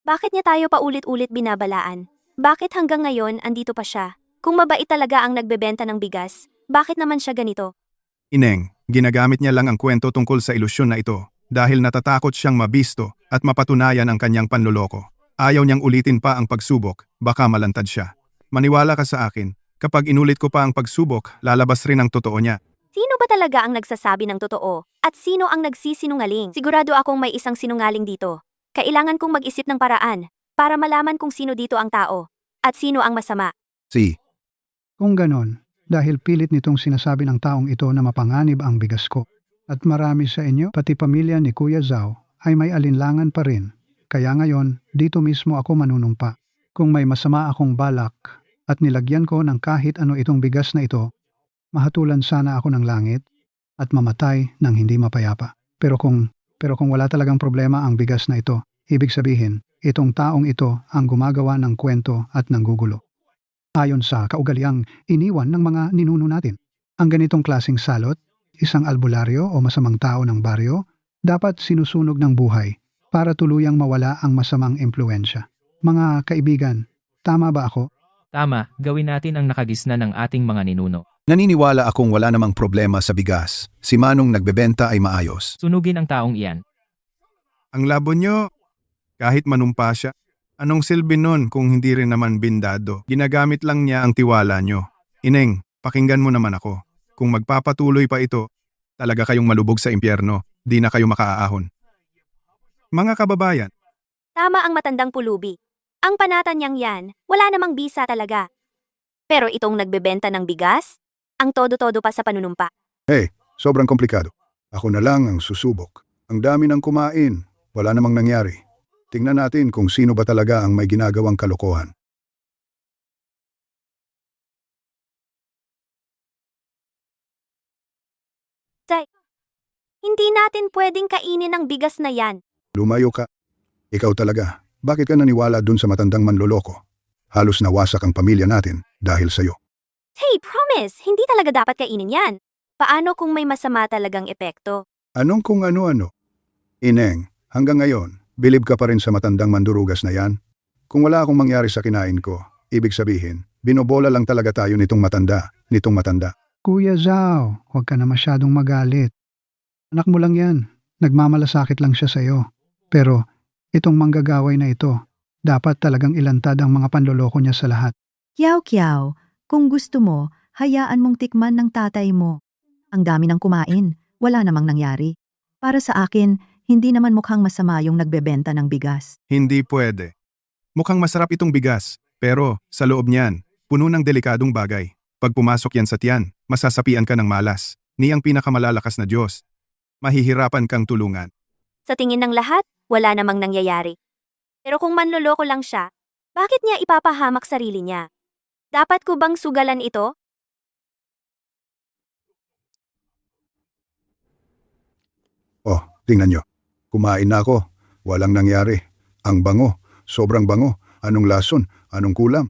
bakit niya tayo paulit-ulit binabalaan? Bakit hanggang ngayon andito pa siya? Kung mabait talaga ang nagbebenta ng bigas, bakit naman siya ganito? Ineng, ginagamit niya lang ang kwento tungkol sa ilusyon na ito dahil natatakot siyang mabisto at mapatunayan ang kanyang panloloko. Ayaw niyang ulitin pa ang pagsubok, baka malantad siya. Maniwala ka sa akin, kapag inulit ko pa ang pagsubok, lalabas rin ang totoo niya. Sino ba talaga ang nagsasabi ng totoo? At sino ang nagsisinungaling? Sigurado akong may isang sinungaling dito. Kailangan kong mag-isip ng paraan para malaman kung sino dito ang tao at sino ang masama. Si, Kung ganon, dahil pilit nitong sinasabi ng taong ito na mapanganib ang bigas ko. At marami sa inyo, pati pamilya ni Kuya Zhao, ay may alinlangan pa rin. Kaya ngayon, dito mismo ako manunumpa. Kung may masama akong balak at nilagyan ko ng kahit ano itong bigas na ito, mahatulan sana ako ng langit at mamatay ng hindi mapayapa. Pero kung wala talagang problema ang bigas na ito, ibig sabihin, itong taong ito ang gumagawa ng kwento at nanggugulo. Ayon sa kaugaliang iniwan ng mga ninuno natin. Ang ganitong klaseng salot, isang albularyo o masamang tao ng baryo, dapat sinusunog ng buhay para tuluyang mawala ang masamang impluensya. Mga kaibigan, tama ba ako? Tama, gawin natin ang nakagisna ng ating mga ninuno. naniniwala akong wala namang problema sa bigas. Si Manong nagbebenta ay maayos. Sunugin ang taong iyan. Ang labo nyo, kahit manumpa siya, anong silbi nun kung hindi rin naman bindado? Ginagamit lang niya ang tiwala nyo. Ineng, pakinggan mo naman ako. Kung magpapatuloy pa ito, talaga kayong malubog sa impyerno, di na kayo makaaahon. Mga kababayan, Tama ang matandang pulubi. Ang panatan niyang yan, wala namang bisa talaga. Pero itong nagbebenta ng bigas, ang todo-todo pa sa panunumpa. Sobrang komplikado. Ako na lang ang susubok. Ang dami ng kumain. Wala namang nangyari. Tingnan natin kung sino ba talaga ang may ginagawang kalokohan. Hindi natin pwedeng kainin ang bigas na yan. Lumayo ka. Ikaw talaga. Bakit ka naniwala dun sa matandang manloloko? Halos nawasak ang pamilya natin dahil sa'yo. Hey, promise! Hindi talaga dapat kainin yan. Paano kung may masama talagang epekto? Anong kung ano-ano? Ineng, hanggang ngayon, bilib ka pa rin sa matandang mandurugas na yan? Kung wala akong mangyari sa kinain ko, ibig sabihin, binobola lang talaga tayo nitong matanda. Kuya Zhao, huwag ka na masyadong magalit. Anak mo lang yan. Nagmamalasakit lang siya sa'yo. Pero itong manggagaway na ito, dapat talagang ilantad ang mga panloloko niya sa lahat. Kiao, kung gusto mo, hayaan mong tikman ng tatay mo. Ang dami ng kumain, wala namang nangyari. Para sa akin, hindi naman mukhang masama yung nagbebenta ng bigas. Hindi pwede. Mukhang masarap itong bigas, pero sa loob niyan, puno ng delikadong bagay. Pag pumasok yan sa tiyan, masasapian ka ng malas, ni ang pinakamalalakas na Diyos. Mahihirapan kang tulungan. Sa tingin ng lahat, wala namang nangyayari. Pero kung manloloko lang siya, bakit niya ipapahamak sarili niya? Dapat ko bang sugalan ito? Oh, tingnan nyo. Kumain na ako. Walang nangyari. Ang bango. Sobrang bango. Anong lason? Anong kulam?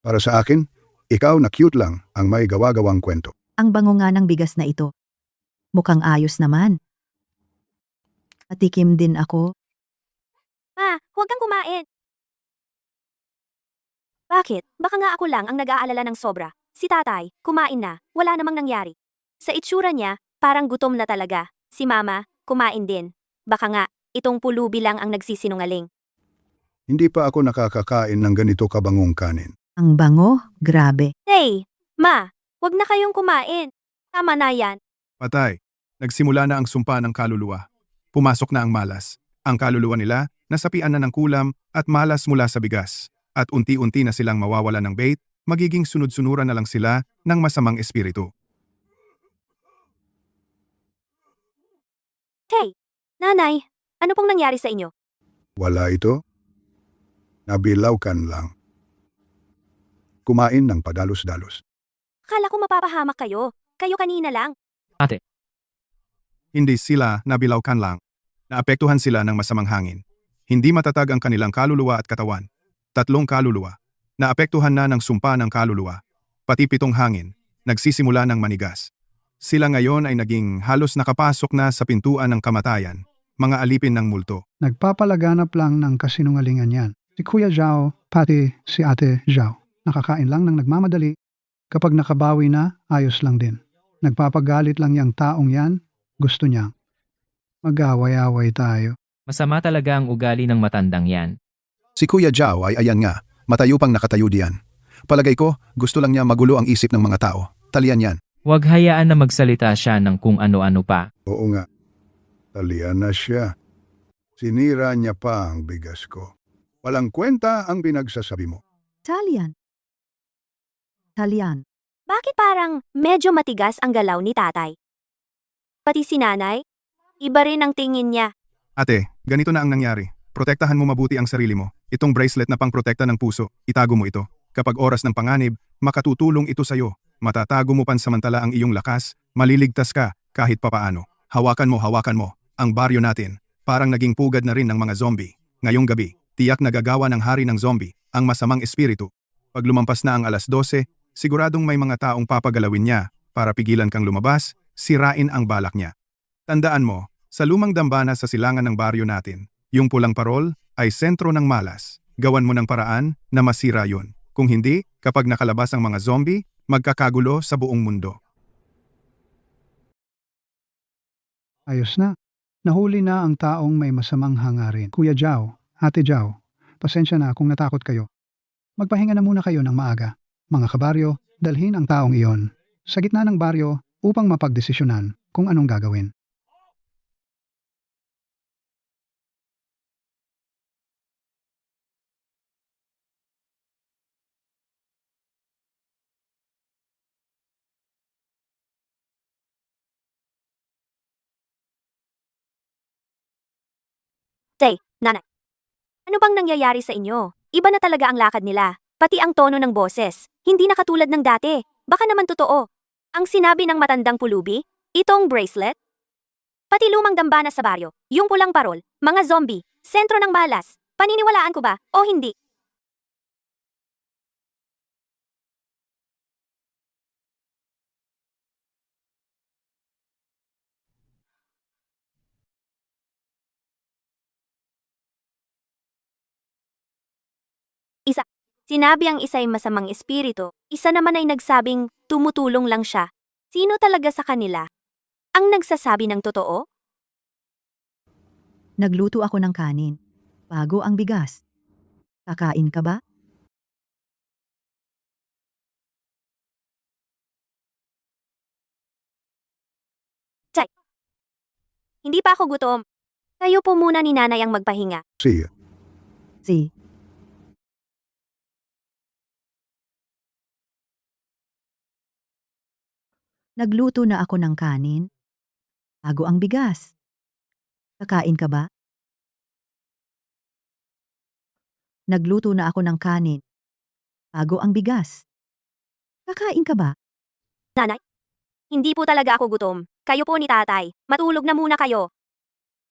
Para sa akin, ikaw na cute lang ang may gawa-gawang kwento. Ang bango nga ng bigas na ito. Mukhang ayos naman. Patikim din ako. Ma, huwag kang kumain. Bakit? Baka nga ako lang ang nag-aalala ng sobra. Si tatay, kumain na, wala namang nangyari. Sa itsura niya, parang gutom na talaga. Si mama, kumain din. Baka nga, itong pulubi lang ang nagsisinungaling. Hindi pa ako nakakakain ng ganito kabangong kanin. Ang bango, grabe. Hey, ma, huwag na kayong kumain. Tama na yan. Patay, nagsimula na ang sumpa ng kaluluwa. Pumasok na ang malas. Ang kaluluwa nila, nasapian na ng kulam at malas mula sa bigas. At unti-unti na silang mawawala ng bait, magiging sunod-sunuran na lang sila ng masamang espiritu. Hey, nanay, ano pong nangyari sa inyo? Wala ito? Nabilawkan lang. Kumain ng padalos-dalos. Akala ko mapapahamak kayo. Kayo kanina lang. Ate, Hindi sila nabilawkan lang. Naapektuhan sila ng masamang hangin. Hindi matatag ang kanilang kaluluwa at katawan. 3 kaluluwa. Naapektuhan na ng sumpa ng kaluluwa. Pati 7 hangin. Nagsisimula ng manigas. Sila ngayon ay naging halos nakapasok na sa pintuan ng kamatayan. Mga alipin ng multo. Nagpapalaganap lang ng kasinungalingan yan. Si Kuya Zhao, pati si Ate Zhao. Nakakain lang ng nagmamadali. Kapag nakabawi na, ayos lang din. Nagpapagalit lang yung taong yan, gusto niya. Mag-away-away tayo. masama talaga ang ugali ng matandang yan. Si Kuya Zhao ay ayan nga, matayo pang nakatayo diyan. Palagay ko, gusto lang niya magulo ang isip ng mga tao. Talian yan. Huwag hayaan na magsalita siya ng kung ano-ano pa. Oo nga. Talian na siya. Sinira niya pa ang bigas ko. Walang kwenta ang binagsasabi mo. Talian. Bakit parang medyo matigas ang galaw ni tatay? Pati si nanay? Iba rin ang tingin niya. Ate, ganito na ang nangyari. Protektahan mo mabuti ang sarili mo. Itong bracelet na pangprotekta ng puso, itago mo ito. Kapag oras ng panganib, makatutulong ito sa'yo. Matatago mo pansamantala ang iyong lakas, maliligtas ka kahit papaano. Hawakan mo, ang baryo natin. Parang naging pugad na rin ng mga zombie. Ngayong gabi, tiyak nagagawa ng hari ng zombie, ang masamang espiritu. Pag lumampas na ang alas 12, siguradong may mga taong papagalawin niya para pigilan kang lumabas, sirain ang balak niya. Tandaan mo, sa lumang dambana sa silangan ng baryo natin, yung pulang parol ay sentro ng malas. Gawan mo ng paraan na masira yun. Kung hindi, kapag nakalabas ang mga zombie, magkakagulo sa buong mundo. Ayos na. Nahuli na ang taong may masamang hangarin. Kuya Zhao, Ate Zhao, pasensya na kung natakot kayo. Magpahinga na muna kayo ng maaga. Mga kabaryo, dalhin ang taong iyon sa gitna ng baryo upang mapagdesisyonan kung anong gagawin. Say, nanay. Ano bang nangyayari sa inyo? Iba na talaga ang lakad nila. Pati ang tono ng boses. Hindi na katulad ng dati. Baka naman totoo. Ang sinabi ng matandang pulubi, itong bracelet? Pati lumang dambana sa baryo, yung pulang parol, mga zombie, sentro ng malas. Paniniwalaan ko ba o hindi? Isa. Sinabi ang isa ay masamang espiritu, isa naman ay nagsabing tumutulong lang siya. Sino talaga sa kanila? Ang nagsasabi ng totoo? Nagluto ako ng kanin. Bago ang bigas. Kakain ka ba? Hindi pa ako gutom. Kayo po muna ni nanay ang magpahinga. See ya. Si. Nagluto na ako ng kanin. Bago ang bigas. Kakain ka ba? Nagluto na ako ng kanin. Bago ang bigas. Kakain ka ba? Nanay? Hindi po talaga ako gutom. Kayo po ni tatay. Matulog na muna kayo.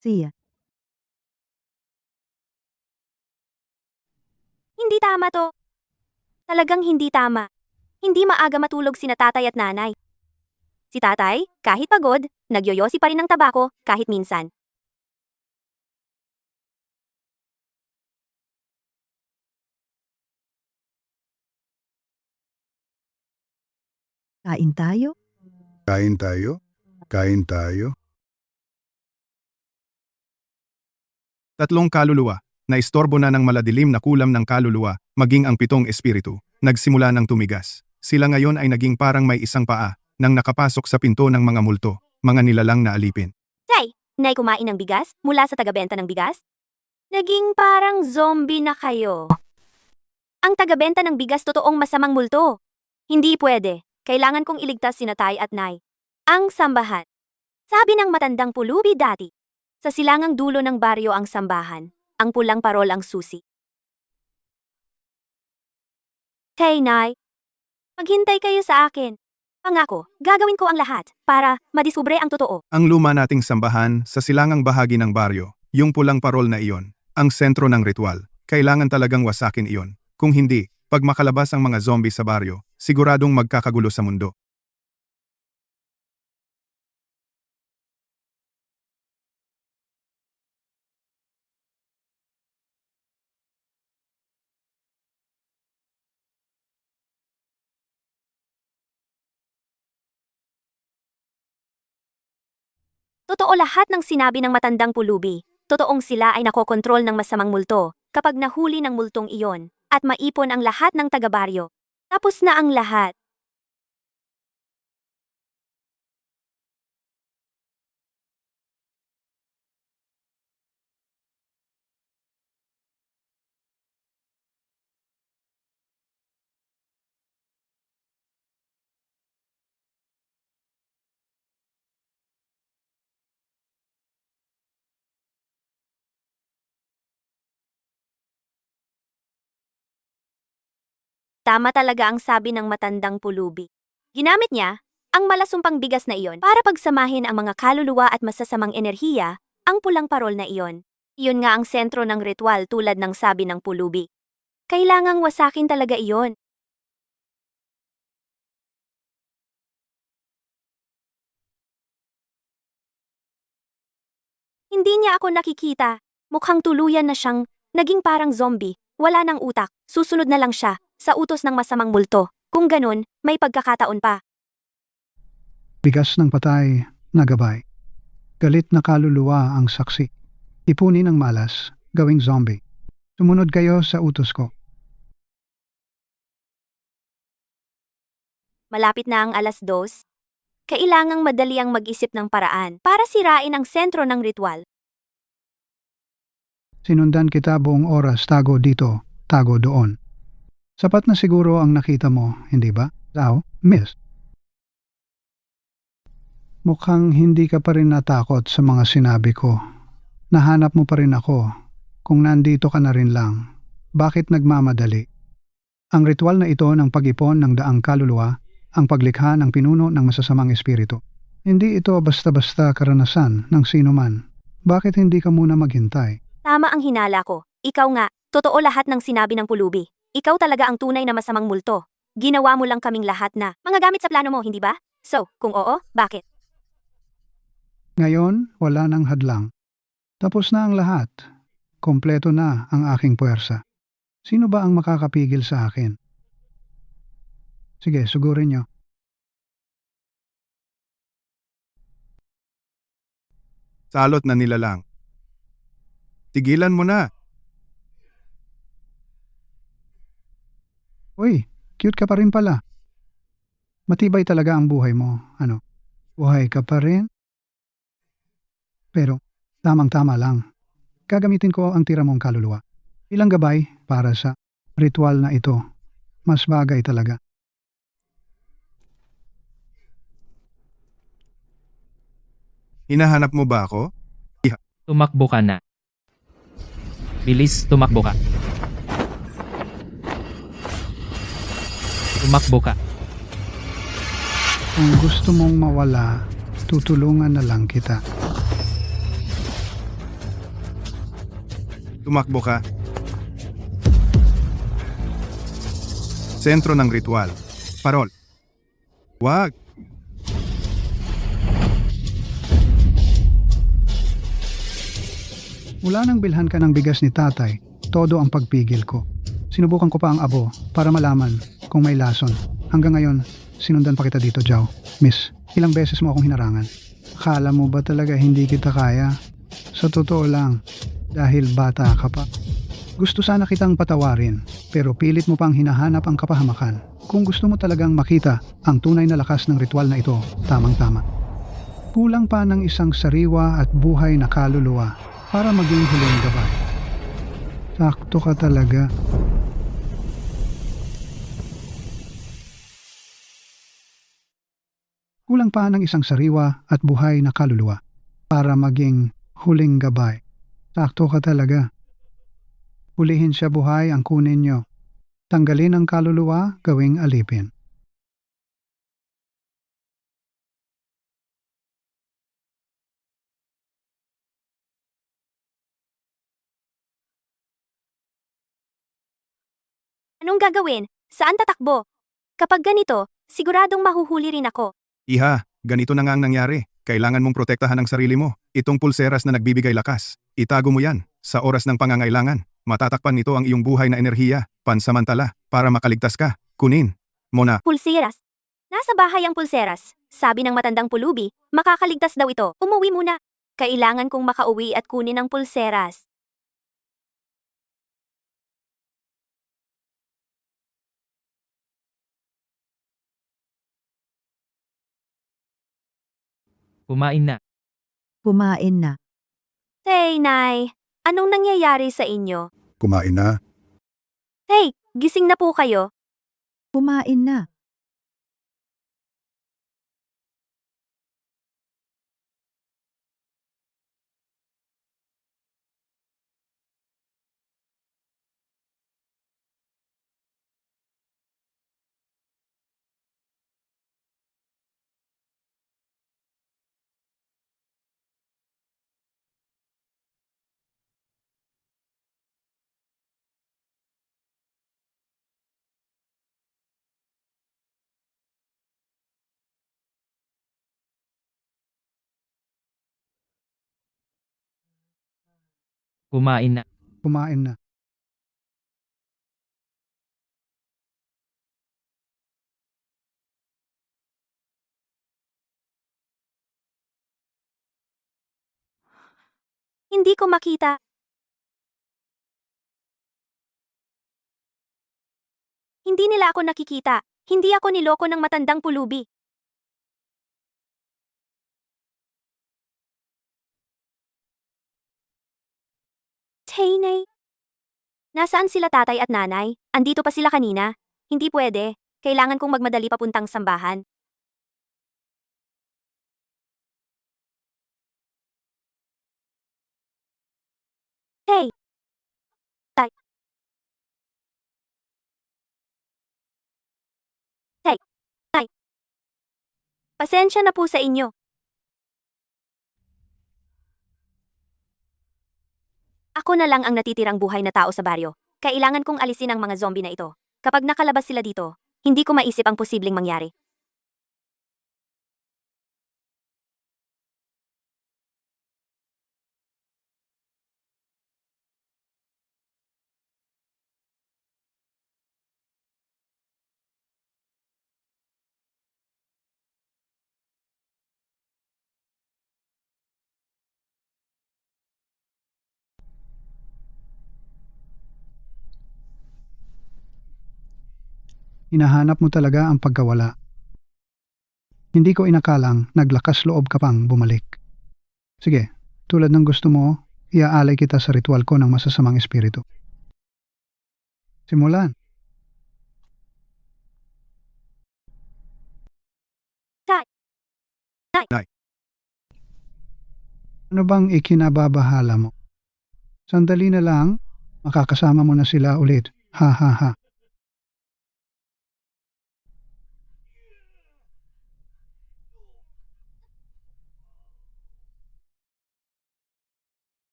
Siya. Hindi tama to. Talagang hindi tama. Hindi maaga matulog sina tatay at nanay. Si tatay, kahit pagod, nagyoyosi pa rin ng tabako kahit minsan. Kain tayo? Kain tayo? Kain tayo? Tatlong kaluluwa, na istorbo na ng maladilim na kulam ng kaluluwa, maging ang 7 espiritu, nagsimula ng tumigas. Sila ngayon ay naging parang may isang paa, nang nakapasok sa pinto ng mga multo, mga nilalang na alipin. Tay, nay kumain ng bigas mula sa tagabenta ng bigas? Naging parang zombie na kayo. Ang tagabenta ng bigas totoong masamang multo. Hindi pwede. Kailangan kong iligtas sina tay at nay. Ang sambahan. Sabi ng matandang pulubi dati. Sa silangang dulo ng baryo ang sambahan. Ang pulang parol ang susi. Hey, Nay. Maghintay kayo sa akin. Pangako, gagawin ko ang lahat para madiskubre ang totoo. Ang luma nating sambahan sa silangang bahagi ng baryo, yung pulang parol na iyon, ang sentro ng ritual. Kailangan talagang wasakin iyon. Kung hindi, pag makalabas ang mga zombie sa baryo, siguradong magkakagulo sa mundo. Totoo lahat ng sinabi ng matandang pulubi. Totoong sila ay nakokontrol ng masamang multo kapag nahuli ng multong iyon at maipon ang lahat ng taga-baryo. Tapos na ang lahat. Tama talaga ang sabi ng matandang pulubi. Ginamit niya ang malasumpang bigas na iyon para pagsamahin ang mga kaluluwa at masasamang enerhiya, ang pulang parol na iyon. Iyon nga ang sentro ng ritual tulad ng sabi ng pulubi. Kailangang wasakin talaga iyon. Hindi niya ako nakikita. Mukhang tuluyan na siyang naging parang zombie. Wala ng utak. Susunod na lang siya sa utos ng masamang multo. Kung ganun, may pagkakataon pa. Bigas ng patay na gabay. Galit na kaluluwa ang saksi. Ipunin ang malas, gawing zombie. Sumunod kayo sa utos ko. Malapit na ang 2:00. Kailangang madali ang mag-isip ng paraan para sirain ang sentro ng ritual. Sinundan kita buong oras, tago dito, tago doon. Sapat na siguro ang nakita mo, hindi ba? Thou, miss. Mukhang hindi ka pa rin natakot sa mga sinabi ko. Nahanap mo pa rin ako. Kung nandito ka na rin lang, bakit nagmamadali? Ang ritual na ito ng pag-ipon ng daang kaluluwa, ang paglikha ng pinuno ng masasamang espiritu. Hindi ito basta-basta karanasan ng sino man. Bakit hindi ka muna maghintay? Tama ang hinala ko. Ikaw nga, totoo lahat ng sinabi ng pulubi. Ikaw talaga ang tunay na masamang multo. Ginawa mo lang kaming lahat na mga gamit sa plano mo, hindi ba? So, kung oo, bakit? Ngayon, wala nang hadlang. Tapos na ang lahat. Kompleto na ang aking puwersa. Sino ba ang makakapigil sa akin? Sige, sugurin nyo. Salot na nilalang. Tigilan mo na. Uy, cute ka pa rin pala. Matibay talaga ang buhay mo. Ano? Buhay ka pa rin? Pero, tamang-tama lang. Gagamitin ko ang tira mong kaluluwa. Ilang gabay para sa ritual na ito. Mas bagay talaga. Hinahanap mo ba ako? Tumakbo ka na. Bilis, tumakbo ka. Tumakbo ka. Kung gusto mong mawala, tutulungan na lang kita. Tumakbo ka. Sentro ng ritual. Parol. Wag. Mula nang bilhan ka ng bigas ni tatay, todo ang pagpigil ko. Sinubukan ko pa ang abo para malaman kung may lason. Hanggang ngayon, sinundan pa kita dito, Jow. Miss, ilang beses mo akong hinarangan. Akala mo ba talaga hindi kita kaya? Sa totoo lang, dahil bata ka pa. Gusto sana kitang patawarin, pero pilit mo pang hinahanap ang kapahamakan. Kung gusto mo talagang makita ang tunay na lakas ng ritual na ito, tamang-tama. Kulang pa ng isang sariwa at buhay na kaluluwa para maging huling gabay. Sakto ka talaga. Kulang pa ng isang sariwa at buhay na kaluluwa para maging huling gabay. Sakto ka talaga. Hulihin siya buhay ang kunin nyo. Tanggalin ang kaluluwa, gawing alipin. Anong gagawin? Saan tatakbo? Kapag ganito, siguradong mahuhuli rin ako. Iha, ganito na nga ang nangyari. Kailangan mong protektahan ang sarili mo. Itong pulseras na nagbibigay lakas. Itago mo yan. Sa oras ng pangangailangan, matatakpan nito ang iyong buhay na enerhiya, pansamantala, para makaligtas ka. Kunin mo na. Pulseras. Nasa bahay ang pulseras. Sabi ng matandang pulubi, makakaligtas daw ito. Umuwi muna. Kailangan kong makauwi at kunin ang pulseras. Kumain na. Kumain na. Hey, Nay. Anong nangyayari sa inyo? Kumain na. Hey, gising na po kayo. Kumain na. Kumain na. Kumain na. Hindi ko makita. Hindi nila ako nakikita. Hindi ako niloko ng matandang pulubi. Nay. Nasaan sila tatay at nanay? Andito pa sila kanina. Hindi pwede. Kailangan kong magmadali papuntang sambahan. Hey, Pasensya na po sa inyo. Ako na lang ang natitirang buhay na tao sa baryo. Kailangan kong alisin ang mga zombie na ito. Kapag nakalabas sila dito, hindi ko maisip ang posibleng mangyari. Hinahanap mo talaga ang pagkawala. Hindi ko inakalang naglakas loob ka pang bumalik. Sige, tulad ng gusto mo, iaalay kita sa ritual ko ng masasamang espiritu. Simulan. Ano bang ikinababahala mo? Sandali na lang, makakasama mo na sila ulit. Ha ha ha.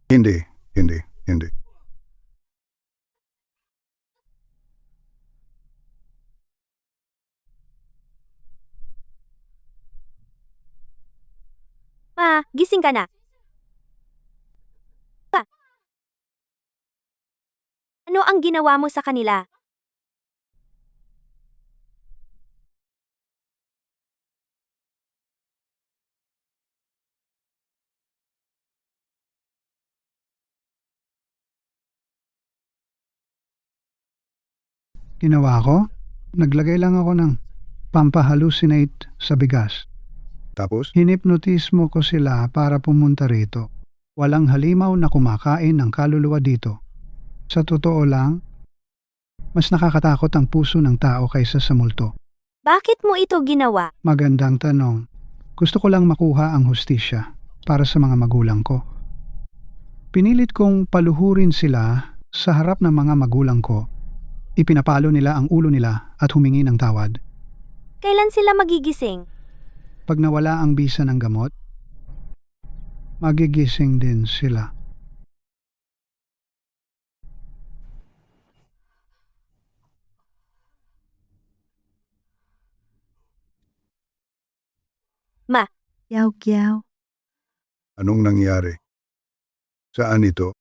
Hindi, hindi, hindi. Ma, gising ka na. Ano ang ginawa mo sa kanila? Ginawa ko? Naglagay lang ako ng pampahalucinate sa bigas. Tapos, Hinipnotismo ko sila para pumunta rito. Walang halimaw na kumakain ng kaluluwa dito. Sa totoo lang, mas nakakatakot ang puso ng tao kaysa sa multo. Bakit mo ito ginawa? Magandang tanong. Gusto ko lang makuha ang hustisya para sa mga magulang ko. Pinilit kong paluhurin sila sa harap ng mga magulang ko. Ipinapalo nila ang ulo nila at humingi ng tawad. Kailan sila magigising? Pag nawala ang bisa ng gamot, magigising din sila. Kiyaw-kiyaw. anong nangyari? Saan ito?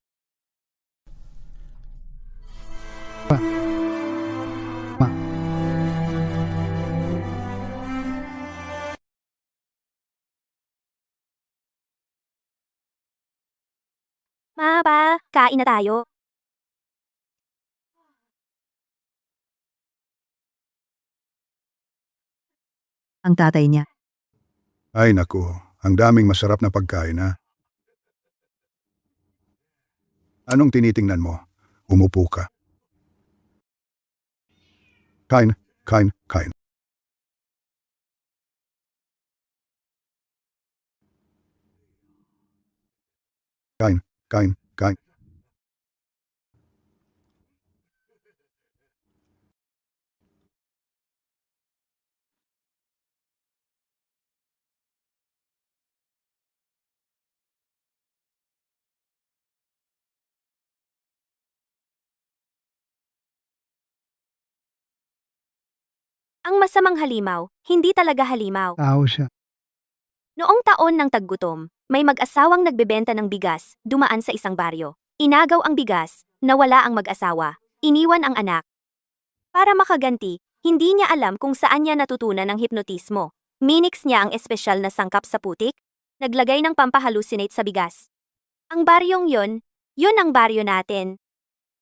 Ma, pa, kain na tayo. Ang tatay niya. Ay naku, ang daming masarap na pagkain ha. Anong tinitingnan mo? Umupo ka. Kain, kain, kain. Kain, kain, kain. Ang masamang halimaw, hindi talaga halimaw. Tao siya. Noong taon ng taggutom, may mag-asawang nagbebenta ng bigas, dumaan sa isang baryo. Inagaw ang bigas, nawala ang mag-asawa, iniwan ang anak. Para makaganti, hindi niya alam kung saan niya natutunan ang hipnotismo. Minix niya ang espesyal na sangkap sa putik, naglagay ng pampahalucinate sa bigas. Ang baryong yun ang baryo natin.